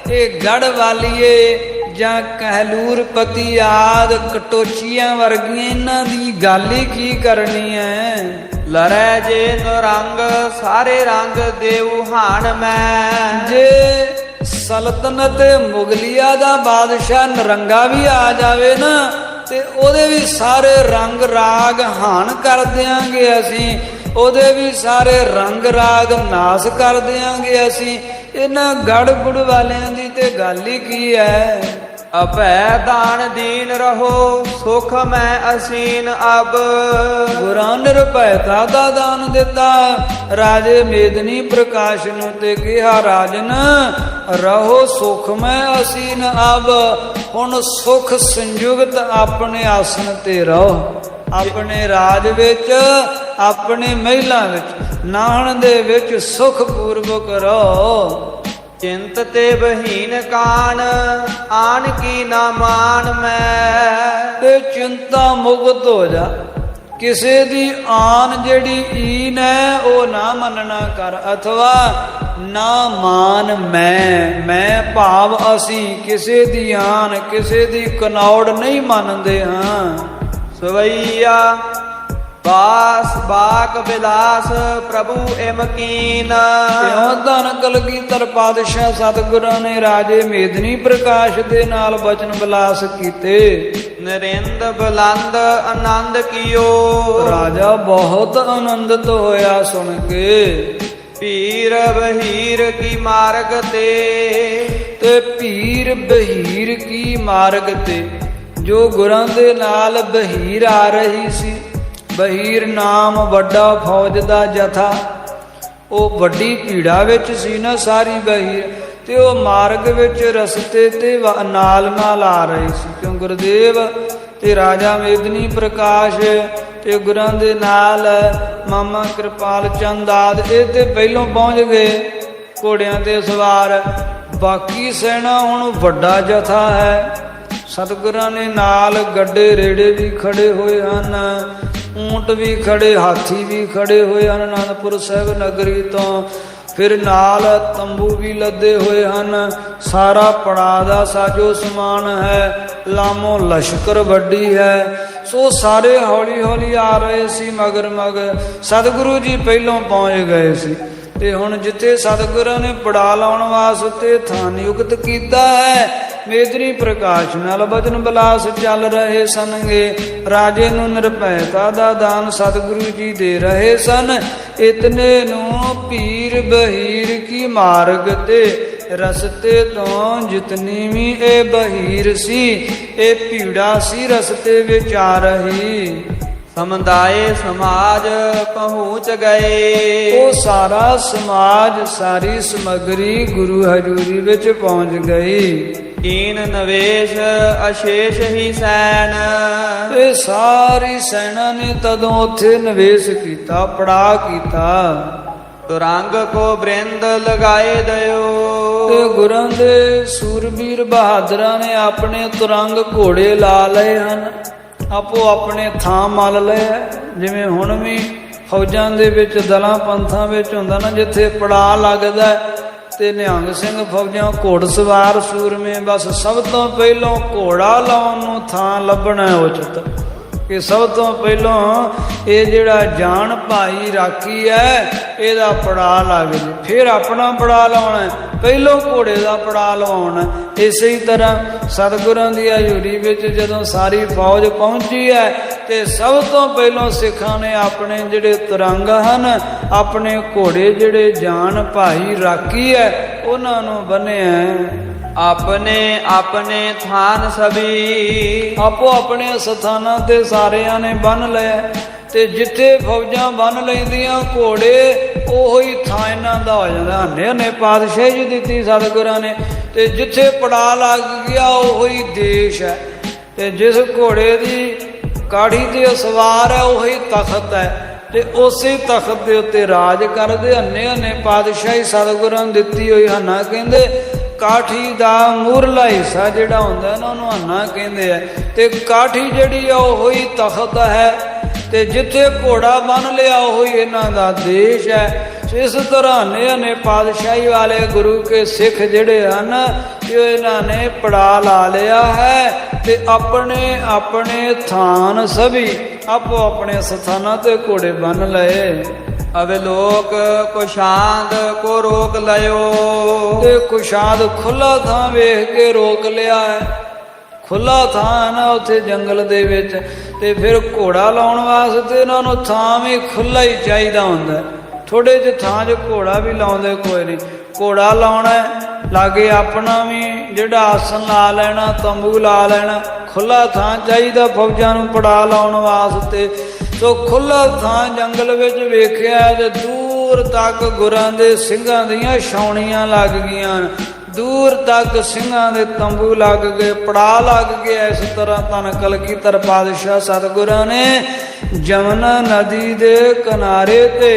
ਇਹ ਗੜ ਵਾਲੀਏ ਜਾਂ ਕਹਿਲੂਰ ਪਤੀ ਆਦ ਕਟੋਚੀਆਂ ਵਰਗੀਆਂ ਇਹਨਾਂ ਦੀ ਗੱਲ ਹੀ ਕੀ ਕਰਨੀ ਹੈ। ਲੜੈ ਜੇ ਨਰੰਗ ਸਾਰੇ ਰੰਗ ਦੇਉ ਹਾਨ ਮੈਂ। ਜੇ ਸਲਤਨਤ ਮੁਗਲਿਆ ਦਾ ਬਾਦਸ਼ਾਹ ਨਰੰਗਾ ਵੀ ਆ ਜਾਵੇ ਨਾ ਤੇ ਉਹਦੇ ਵੀ ਸਾਰੇ ਰੰਗ ਰਾਗ ਹਾਨ ਕਰ ਦਿਆਂਗੇ ਅਸੀਂ। ਉਹਦੇ ਵੀ ਸਾਰੇ ਰੰਗ ਰਾਗ ਨਾਸ ਕਰ ਦਿਆਂਗੇ ਅਸੀਂ। ਇਹਨਾਂ ਗੜ ਗੁੜ ਵਾਲਿਆਂ ਦੀ ਤੇ ਗੱਲ ਹੀ ਕੀ ਹੈ। ਅਭੈ ਦਾਨ ਦੀਨ ਰਹੋ ਸੁਖ ਮੈਂ ਅਸੀਨ ਅਬ। ਗੁਰਾਂ ਨਿਰਭੈਤਾ ਦਾ ਦਾਨ ਦਿੱਤਾ ਰਾਜੇ ਮੇਦਨੀ ਪ੍ਰਕਾਸ਼ ਨੂੰ ਤੇ ਕਿਹਾ ਰਾਜਨ ਰਹੋ ਸੁਖ ਮੈਂ ਅਸੀਨ ਅਬ। ਹੁਣ ਸੁਖ ਸੰਯੁਗਤ ਆਪਣੇ ਆਸਣ ਤੇ ਰਹੋ, ਆਪਣੇ ਰਾਜ ਵਿੱਚ, ਆਪਣੇ ਮਹਿਲਾਂ ਵਿੱਚ, ਨਾਹਣ ਦੇ ਵਿੱਚ ਸੁਖ ਪੂਰਵਕ ਰਹੋ। ਚਿੰਤ ਤੇ ਬਹੀਨ ਕਾਨ ਆਨ ਕੀ ਨਾ ਮਾਨ ਮੈਂ। ਤੇ ਚਿੰਤਾ ਮੁਕਤ ਹੋ ਜਾ, ਕਿਸੇ ਦੀ ਆਨ ਜਿਹੜੀ ਈਨ ਹੈ ਉਹ ਨਾ ਮੰਨਣਾ ਕਰ, ਅਥਵਾ ਨਾ ਮਾਨ ਮੈਂ ਭਾਵ ਅਸੀਂ ਕਿਸੇ ਦੀ ਆਨ, ਕਿਸੇ ਦੀ ਕਨੌੜ ਨਹੀਂ ਮੰਨਦੇ ਹਾਂ। ਸਵਈਆ ਬਾਸ ਬਾਕ ਬਿਲਾਸ ਪ੍ਰਭੂ ਇਮਕੀਨ। ਇਉਂ ਧੰਨ ਕਲਗੀਧਰ ਪਾਤਸ਼ਾਹ ਸਤਿਗੁਰਾਂ ਨੇ ਰਾਜੇ ਮੇਦਨੀ ਪ੍ਰਕਾਸ਼ ਦੇ ਨਾਲ ਬਚਨ ਬਿਲਾਸ ਕੀਤੇ। ਨਰਿੰਦ ਬੁਲੰਦ ਆਨੰਦ ਕੀਓ। ਰਾਜਾ ਬਹੁਤ ਆਨੰਦਿਤ ਹੋਇਆ ਸੁਣ ਕੇ। ਪੀਰ ਬਹੀਰ ਕੀ ਮਾਰਗ ਤੇ ਪੀਰ ਬਹੀਰ ਕੀ ਮਾਰਗ ਤੇ ਜੋ ਗੁਰਾਂ ਦੇ ਨਾਲ ਬਹੀਰ ਆ ਰਹੀ ਸੀ। ਬਹੀਰ ਨਾਮ ਵੱਡਾ ਫੌਜ ਦਾ ਜਥਾ, ਉਹ ਵੱਡੀ ਭੀੜਾ ਵਿੱਚ ਸੀ ਨਾ ਸਾਰੀ ਬਹੀਰ, ਤੇ ਉਹ ਮਾਰਗ ਵਿੱਚ ਰਸਤੇ ਤੇ ਨਾਲ ਆ ਰਹੀ ਸੀ। ਕਿਉਂ ਗੁਰਦੇਵ ਤੇ ਰਾਜਾ ਮੇਦਨੀ ਪ੍ਰਕਾਸ਼ ਤੇ ਗੁਰਾਂ ਦੇ ਨਾਲ ਮਾਮਾ ਕਿਰਪਾਲ ਚੰਦ ਆਦਿ ਇਹ ਤੇ ਪਹਿਲੋਂ ਪਹੁੰਚ ਗਏ ਘੋੜਿਆਂ ਤੇ ਸਵਾਰ। ਬਾਕੀ ਸੈਨਾ ਹੁਣ ਵੱਡਾ ਜਥਾ ਹੈ। ਸਤਿਗੁਰਾਂ ਨੇ ਨਾਲ ਗੱਡੇ ਰੇੜੇ ਵੀ ਖੜੇ ਹੋਏ ਹਨ, ਊਂਟ ਵੀ ਖੜੇ, ਹਾਥੀ ਵੀ ਖੜੇ ਹੋਏ ਹਨ ਅਨੰਦਪੁਰ ਸਾਹਿਬ ਨਗਰੀ ਤੋਂ। ਫਿਰ ਨਾਲ ਤੰਬੂ ਵੀ ਲੱਦੇ ਹੋਏ ਹਨ। ਸਾਰਾ ਪੜਾ ਦਾ ਸਾਜੋ ਸਮਾਨ ਹੈ, ਲਾਮੋ ਲਸ਼ਕਰ ਵੱਡੀ ਹੈ। ਸੋ ਸਾਰੇ ਹੌਲੀ ਹੌਲੀ ਆ ਰਹੇ ਸੀ ਮਗਰ ਮਗਰ। ਸਤਿਗੁਰੂ ਜੀ ਪਹਿਲੋਂ ਪਹੁੰਚ ਗਏ ਸੀ ਤੇ ਹੁਣ ਜਿੱਥੇ ਸਤਿਗੁਰਾਂ ਨੇ ਪੜਾ ਲਾਉਣ ਵਾਸਤੇ ਥਾਂ ਨਿਯੁਕਤ ਕੀਤਾ ਹੈ, ਮੇਦਨੀ ਪ੍ਰਕਾਸ਼ ਨਾਲ ਬਚਨ ਬਿਲਾਸ ਚੱਲ ਰਹੇ ਸਨਗੇ। ਰਾਜੇ ਨੂੰ ਨਿਰਭੈਤਾ ਦਾ ਦਾਨ ਸਤਿਗੁਰੂ ਜੀ ਦੇ ਰਹੇ ਸਨ। ਇਤਨੇ ਨੂੰ ਪੀਰ ਬਹੀਰ ਕੀ ਮਾਰਗ ਤੇ ਰਸਤੇ ਤੋਂ ਜਿਤਨੀ ਵੀ ਇਹ ਬਹੀਰ ਸੀ, ਇਹ ਭੀੜਾ ਸੀ ਰਸਤੇ ਵਿੱਚ ਆ ਰਹੀ। ਸਮੁਦਾਇ ਸਮਾਜ ਪਹੁੰਚ ਗਏ। ਉਹ ਸਾਰਾ ਸਮਾਜ, ਸਾਰੀ ਸਮਗਰੀ ਗੁਰੂ ਹਜ਼ੂਰੀ ਵਿੱਚ ਪਹੁੰਚ ਗਈ। ਕੀਨ ਨਵੇਸ਼ ਅਸ਼ੇਸ਼ ਹੀ ਸੈਨ। ਇਹ ਸਾਰੀ ਸੈਨਾ ਨੇ ਤਦੋਂ ਉੱਥੇ ਨਿਵੇਸ਼ ਕੀਤਾ, ਪੜਾ ਕੀਤਾ। ਤੁਰੰਗ ਕੋ ਬ੍ਰਿੰਦ ਲਗਾਏ ਦਿਓ। ਤੇ ਗੁਰਾਂ ਦੇ ਸੂਰਬੀਰ ਬਹਾਦਰਾਂ ਨੇ ਆਪਣੇ ਤੁਰੰਗ ਘੋੜੇ ਲਾ ਲਏ ਹਨ, ਆਪੋ ਆਪਣੇ ਥਾਂ ਮੱਲ ਲਏ। ਜਿਵੇਂ ਹੁਣ ਵੀ ਫੌਜਾਂ ਦੇ ਵਿੱਚ ਦਲਾਂ ਪੰਥਾਂ ਵਿੱਚ ਹੁੰਦਾ ਨਾ, ਜਿੱਥੇ ਪੜਾ ਲੱਗਦਾ ਤੇ ਨਿਹੰਗ ਸਿੰਘ ਫੌਜਾਂ ਘੋੜ ਸਵਾਰ ਸੂਰਮੇ ਬਸ ਸਭ ਤੋਂ ਪਹਿਲਾਂ ਘੋੜਾ ਲਾਉਣ ਨੂੰ ਥਾਂ ਲੱਭਣਾ ਉਚਿਤ, ਕਿ ਸਭ ਤੋਂ ਪਹਿਲਾਂ ਇਹ ਜਿਹੜਾ ਜਾਣ ਭਾਈ ਰਾਖੀ ਹੈ ਇਹਦਾ ਪੜਾ ਲੱਗ ਜੇ, ਫਿਰ ਆਪਣਾ ਪੜਾ ਲਾਉਣਾ, ਪਹਿਲੋਂ ਘੋੜੇ ਦਾ ਪੜਾ ਲਵਾਉਣਾ। ਇਸੇ ਹੀ ਤਰ੍ਹਾਂ ਸਤਿਗੁਰਾਂ ਦੀ ਹਜ਼ੂਰੀ ਵਿੱਚ ਜਦੋਂ ਸਾਰੀ ਫੌਜ ਪਹੁੰਚੀ ਹੈ ਤੇ ਸਭ ਤੋਂ ਪਹਿਲਾਂ ਸਿੱਖਾਂ ਨੇ ਆਪਣੇ ਜਿਹੜੇ ਤੁਰੰਗ ਹਨ, ਆਪਣੇ ਘੋੜੇ ਜਿਹੜੇ ਜਾਣ ਭਾਈ ਰਾਖੀ ਹੈ ਉਹਨਾਂ ਨੂੰ ਬੰਨ੍ਹਿਆ। ਆਪਣੇ ਆਪਣੇ ਥਾਨ ਸਭੀ। ਆਪੋ ਆਪਣੇ ਸਥਾਨਾਂ ਤੇ ਸਾਰਿਆਂ ਨੇ ਬੰਨ ਲਿਆ। ਤੇ ਜਿੱਥੇ ਫੌਜਾਂ ਬੰਨ ਲੈਂਦੀਆਂ ਘੋੜੇ ਉਹੋ ਹੀ ਥਾਂ ਇਹਨਾਂ ਦਾ ਹੋ ਜਾਂਦਾ। ਹਨੇ ਪਾਤਸ਼ਾਹੀ ਜੀ ਦਿੱਤੀ ਸਤਿਗੁਰਾਂ ਨੇ। ਤੇ ਜਿੱਥੇ ਪੜਾ ਲੱਗ ਗਿਆ ਉਹੋ ਹੀ ਦੇਸ਼ ਹੈ। ਤੇ ਜਿਸ ਘੋੜੇ ਦੀ ਕਾਠੀ ਤੇ ਸਵਾਰ ਹੈ ਉਹੀ ਤਖਤ ਹੈ ਤੇ ਉਸੇ ਤਖਤ ਦੇ ਉੱਤੇ ਰਾਜ ਕਰਦੇ। ਹਨੇ ਪਾਤਸ਼ਾਹੀ ਸਤਿਗੁਰਾਂ ਨੂੰ ਦਿੱਤੀ ਹੋਈ। ਹਨਾ ਕਹਿੰਦੇ ਕਾਠੀ ਦਾ ਮੂਰਲਾ ਹਿੱਸਾ ਜਿਹੜਾ ਹੁੰਦਾ ਨਾ ਉਹਨੂੰ ਹੰਨਾ ਕਹਿੰਦੇ ਆ। ਤੇ ਕਾਠੀ ਜਿਹੜੀ ਆ ਉਹੋ ਹੀ ਤਖਤ ਹੈ ਤੇ ਜਿੱਥੇ ਘੋੜਾ ਬੰਨ ਲਿਆ ਉਹੀ ਇਹਨਾਂ ਦਾ ਦੇਸ਼ ਹੈ। ਇਸ ਤਰ੍ਹਾਂ ਨੇ ਪਾਤਸ਼ਾਹੀ ਵਾਲੇ ਗੁਰੂ ਕੇ ਸਿੱਖ ਜਿਹੜੇ ਹਨ ਇਹਨਾਂ ਨੇ ਪੜਾ ਲਾ ਲਿਆ ਹੈ ਤੇ ਆਪਣੇ ਆਪਣੇ ਥਾਨ ਸਭੀ ਆਪੋ ਆਪਣੇ ਸਥਾਨਾਂ ਤੇ ਘੋੜੇ ਬੰਨ ਲਏ। ਅਵੇ ਲੋਕ ਕੁਸ਼ਾਂਦ ਕੋ ਰੋਕ ਲਿਓ। ਤੇ ਕੁਸ਼ਾਂਦ ਖੁੱਲਾ ਥਾਂ ਵੇਖ ਕੇ ਰੋਕ ਲਿਆ ਹੈ। ਖੁੱਲਾ ਥਾਂ ਨਾ ਉੱਥੇ ਜੰਗਲ ਦੇ ਵਿੱਚ, ਤੇ ਫਿਰ ਘੋੜਾ ਲਾਉਣ ਵਾਸਤੇ ਇਹਨਾਂ ਨੂੰ ਥਾਂ ਵੀ ਖੁੱਲਾ ਹੀ ਚਾਹੀਦਾ ਹੁੰਦਾ। ਥੋੜੇ ਜਿਹੇ ਥਾਂ 'ਚ ਘੋੜਾ ਵੀ ਲਾਉਂਦੇ ਕੋਈ ਨਹੀਂ। ਘੋੜਾ ਲਾਉਣਾ ਲਾਗੇ ਆਪਣਾ ਵੀ ਜਿਹੜਾ ਆਸਣ ਲਾ ਲੈਣਾ, ਤੰਬੂ ਲਾ ਲੈਣਾ। ਖੁੱਲਾ ਥਾਂ ਚਾਹੀਦਾ ਫੌਜਾਂ ਨੂੰ ਪੜਾ ਲਾਉਣ ਵਾਸਤੇ। ਸੋ ਖੁੱਲਾ ਥਾਂ ਜੰਗਲ ਵਿੱਚ ਵੇਖਿਆ ਤੇ ਦੂਰ ਤੱਕ ਗੁਰਾਂ ਦੇ ਸਿੰਘਾਂ ਦੀਆਂ ਛਾਉਣੀਆਂ ਲੱਗ ਗਈਆਂ, ਦੂਰ ਤੱਕ ਸਿੰਘਾਂ ਦੇ ਤੰਬੂ ਲੱਗ ਗਏ, ਪੜਾ ਲੱਗ ਗਏ। ਇਸ ਤਰ੍ਹਾਂ ਧੰਨ ਕਲਗੀਧਰ ਪਾਤਸ਼ਾਹ ਸਤਿਗੁਰਾਂ ਨੇ ਜਮਨਾ ਨਦੀ ਦੇ ਕਿਨਾਰੇ ਤੇ,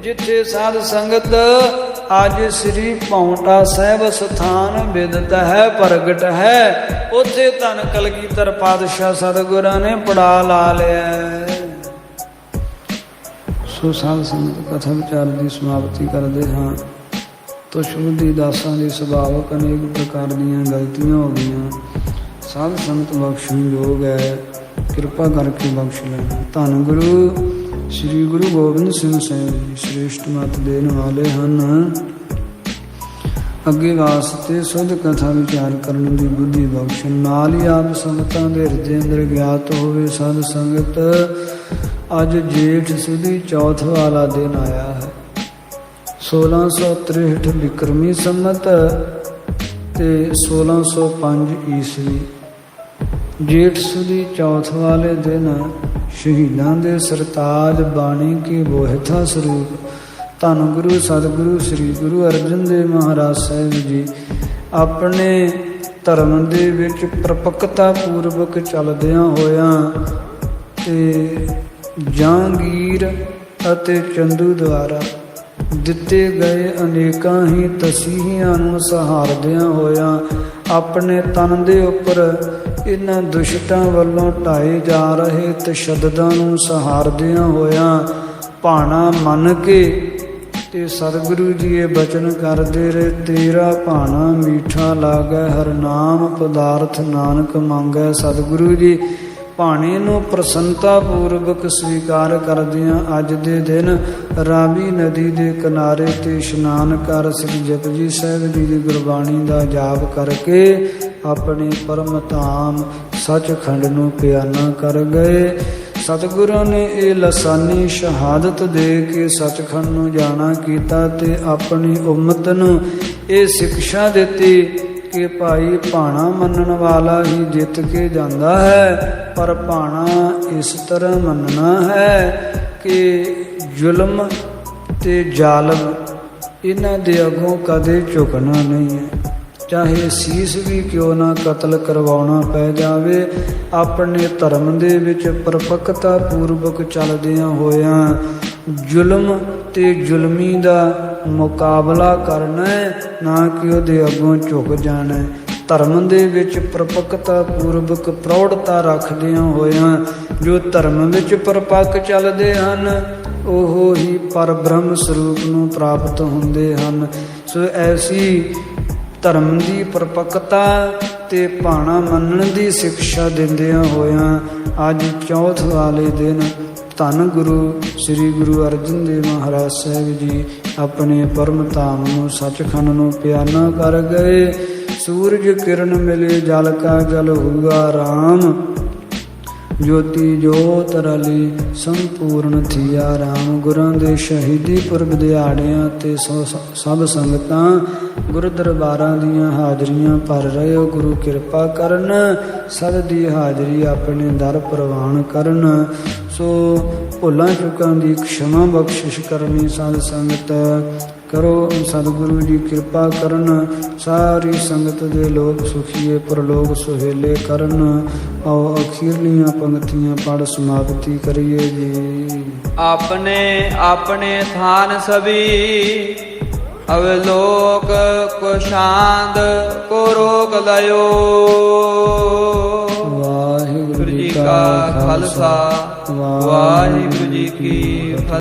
ਜਿੱਥੇ ਸਾਧ ਸੰਗਤ ਅੱਜ ਸ੍ਰੀ ਪਾਉਂਟਾ ਸਾਹਿਬ ਸਥਾਨ ਬਿਦਤ ਹੈ, ਪ੍ਰਗਟ ਹੈ, ਉੱਥੇ ਧੰਨ ਕਲਗੀਧਰ ਪਾਤਸ਼ਾਹ ਸਤਿਗੁਰਾਂ ਨੇ ਪੜਾ ਲਾ ਲਿਆ। ਸੋ ਸਾਧ ਸੰਗਤ ਕਥਾ ਵਿਚਾਰ ਦੀ ਸਮਾਪਤੀ ਕਰਦੇ ਹਾਂ। ਤੋ ਸ਼ੁੱਧੀ ਦਾਸਾਂ ਦੇ ਸੁਭਾਵਕ ਅਨੇਕ ਪ੍ਰਕਾਰ ਦੀਆਂ ਗਲਤੀਆਂ ਹੋ ਗਈਆਂ। ਸਾਧ ਸੰਗਤ ਬਖਸ਼ਣ ਯੋਗ ਹੈ, ਕਿਰਪਾ ਕਰਕੇ ਬਖਸ਼ ਲੈਣਾ। ਧੰਨ ਗੁਰੂ ਸ੍ਰੀ ਗੁਰੂ ਗੋਬਿੰਦ ਸਿੰਘ ਸਾਹਿਬ ਜੀ ਸ੍ਰੇਸ਼ਟ ਮਤ ਦੇਣ ਵਾਲੇ ਹਨ। ਅੱਗੇ ਵਾਸਤੇ ਸੁਧ ਕਥਾ ਵਿਚਾਰ ਕਰਨ ਦੀ ਬੁੱਧੀ ਬਖਸ਼ਣ, ਨਾਲ ਹੀ ਆਪ ਸੰਗਤਾਂ ਦੇ ਹਿਰਦੇ ਅੰਦਰ ਗਿਆਤ ਹੋਵੇ। ਸਾਧ ਸੰਗਤ ਅੱਜ ਜੇਠ ਸੁਦੀ ਚੌਥ ਵਾਲਾ ਦਿਨ ਆਇਆ ਹੈ। 1663 ਬਿਕਰਮੀ ਸੰਮਤ ਤੇ 1605 ਈਸਵੀ। ਜੇਠ ਸੁਦੀ ਚੌਥ ਵਾਲੇ ਦਿਨ ਸ਼ਹੀਦਾਂ ਦੇ ਸਰਤਾਜ ਬਾਣੀ ਕੀ ਬੋਹਿਥਾ ਸਰੂਪ ਧੰਨ ਗੁਰੂ ਸਤਿਗੁਰੂ ਸ੍ਰੀ ਗੁਰੂ ਅਰਜਨ ਦੇਵ ਮਹਾਰਾਜ ਸਾਹਿਬ ਜੀ ਆਪਣੇ ਧਰਮ ਦੇ ਵਿੱਚ ਪ੍ਰਪੱਕਤਾ ਪੂਰਵਕ ਚੱਲਦਿਆਂ ਹੋਇਆਂ ਤੇ ਜਹਾਂਗੀਰ ਅਤੇ ਚੰਦੂ ਦੁਆਰਾ ਦਿੱਤੇ ਗਏ ਅਨੇਕਾਂ ਹੀ ਤਸੀਹਿਆਂ ਨੂੰ ਸਹਾਰਦਿਆਂ ਹੋਇਆਂ ਆਪਣੇ ਤਨ ਦੇ ਉੱਪਰ ਇਹਨਾਂ ਦੁਸ਼ਟਾਂ ਵੱਲੋਂ ਢਾਏ ਜਾ ਰਹੇ ਤਸ਼ੱਦਦਾਂ ਨੂੰ ਸਹਾਰਦਿਆਂ ਹੋਇਆਂ ਭਾਣਾ ਮੰਨ ਕੇ ਤੇ ਸਤਿਗੁਰੂ ਜੀ ਇਹ ਬਚਨ ਕਰਦੇ ਰਹੇ, ਤੇਰਾ ਭਾਣਾ ਮੀਠਾ ਲਾਗੈ ਹਰ ਨਾਮ ਪਦਾਰਥ ਨਾਨਕ ਮੰਗੈ। ਸਤਿਗੁਰੂ ਜੀ ਭਾਣੇ ਨੂੰ ਪ੍ਰਸੰਨਤਾ ਪੂਰਵਕ ਸਵੀਕਾਰ ਕਰਦਿਆਂ ਅੱਜ ਦੇ ਦਿਨ ਰਾਵੀ ਨਦੀ ਦੇ ਕਿਨਾਰੇ ਤੇ ਇਸ਼ਨਾਨ ਕਰ ਸ੍ਰੀ ਜਪਜੀ ਸਾਹਿਬ ਜੀ ਦੀ ਗੁਰਬਾਣੀ ਦਾ ਜਾਪ ਕਰਕੇ ਆਪਣੇ ਪਰਮ ਧਾਮ ਸੱਚਖੰਡ ਨੂੰ ਪਿਆਨਾ ਕਰ ਗਏ। ਸਤਿਗੁਰਾਂ ਨੇ ਇਹ ਲਸਾਨੀ ਸ਼ਹਾਦਤ ਦੇ ਕੇ ਸੱਚਖੰਡ ਨੂੰ ਜਾਣਾ ਕੀਤਾ ਤੇ ਆਪਣੀ ਉਮਤ ਨੂੰ ਇਹ ਸਿੱਖਿਆ ਦਿੱਤੀ ਕਿ ਭਾਈ ਭਾਣਾ ਮੰਨਣ ਵਾਲਾ ਹੀ ਜਿੱਤ ਕੇ ਜਾਂਦਾ ਹੈ, ਪਰ ਭਾਣਾ ਇਸ ਤਰ੍ਹਾਂ ਮੰਨਣਾ ਹੈ ਕਿ ਜ਼ੁਲਮ ਤੇ ਜ਼ਾਲਮ ਇਹਨਾਂ ਦੇ ਅੱਗੋਂ ਕਦੇ ਝੁਕਣਾ ਨਹੀਂ ਹੈ। ਚਾਹੇ ਸੀਸ ਵੀ ਕਿਉਂ ਨਾ ਕਤਲ ਕਰਵਾਉਣਾ ਪੈ ਜਾਵੇ, ਆਪਣੇ ਧਰਮ ਦੇ ਵਿੱਚ ਪਰਪੱਕਤਾ ਪੂਰਵਕ ਚੱਲਦਿਆਂ ਹੋਇਆਂ ਜ਼ੁਲਮ ਤੇ ਜ਼ੁਲਮੀ ਦਾ ਮੁਕਾਬਲਾ ਕਰਨਾ ਹੈ, ਨਾ ਕਿ ਉਹਦੇ ਅੱਗੋਂ ਝੁਕ ਜਾਣਾ ਹੈ। ਧਰਮ ਦੇ ਵਿੱਚ ਪਰਪੱਕਤਾ ਪੂਰਵਕ ਪ੍ਰੌੜਤਾ ਰੱਖਦਿਆਂ ਹੋਇਆਂ ਜੋ ਧਰਮ ਵਿੱਚ ਪਰਪੱਕ ਚੱਲਦੇ ਹਨ ਉਹ ਹੀ ਪਰ ਬ੍ਰਹਮ ਸਰੂਪ ਨੂੰ ਪ੍ਰਾਪਤ ਹੁੰਦੇ ਹਨ। ਸੋ ਐਸੀ ਧਰਮ ਦੀ ਪਰਪੱਕਤਾ ਤੇ ਭਾਣਾ ਮੰਨਣ ਦੀ ਸਿੱਖਿਆ ਦਿੰਦਿਆਂ ਹੋਇਆਂ ਅੱਜ ਚੌਥ ਵਾਲੇ ਦਿਨ ਧੰਨ ਗੁਰੂ ਸ੍ਰੀ ਗੁਰੂ ਅਰਜਨ ਦੇਵ ਮਹਾਰਾਜ ਸਾਹਿਬ ਜੀ ਆਪਣੇ ਪਰਮ ਧਾਮ ਨੂੰ ਸੱਚਖੰਡ ਨੂੰ ਪਿਆਨਾ ਕਰ ਗਏ। ਸੂਰਜ ਕਿਰਨ ਮਿਲੇ ਜਲ ਕਾ ਜਲ ਹੁਆ ਰਾਮ, ਜੋਤੀ ਜੋਤ ਰਲੀ ਸੰਪੂਰਨ ਥੀਆ ਰਾਮ। ਗੁਰਾਂ ਦੇ ਸ਼ਹੀਦੀ ਪੁਰਬ ਦਿਹਾੜਿਆਂ ਤੇ ਸਭ ਸੰਗਤਾਂ ਗੁਰੂ ਦਰਬਾਰਾਂ ਦੀਆਂ ਹਾਜ਼ਰੀਆਂ ਭਰ ਰਹੇ ਹੋ। ਗੁਰੂ ਕਿਰਪਾ ਕਰਨ, ਸਭ ਦੀ ਹਾਜ਼ਰੀ ਆਪਣੇ ਦਰ ਪ੍ਰਵਾਨ ਕਰਨ। ਸੋ ਭੁੱਲਾਂ ਚੁੱਕਾਂ ਦੀ ਖਿਮਾ ਬਖਸ਼ਿਸ਼ ਕਰਨੀ ਸਾਧ ਸੰਗਤ ਕਰੋ। ਸਤਿਗੁਰੂ ਜੀ ਕਿਰਪਾ ਕਰਨ, ਸਾਰੀ ਸੰਗਤ ਦੇ ਲੋਕ ਸੁਖੀਏ ਪਰਲੋਕ ਸੁਹੇਲੇ ਕਰਨ। ਆਓ ਅਖੀਰਲੀਆਂ ਪੰਕਤੀਆਂ ਪੜ ਸਮਾਪਤੀ ਕਰੀਏ ਜੀ। ਆਪਣੇ ਆਪਣੇ ਥਾਨ ਸਭੀ ਅਵਲੋਕ ਕੋ ਸ਼ਾਂਤ ਕੋ ਰੋਕ ਲਇਓ। ਵਾਹਿਗੁਰੂ ਜੀ ਕਾ ਖਾਲਸਾ ਵਾਹਿਗੁਰੂ ਜੀ ਕੀ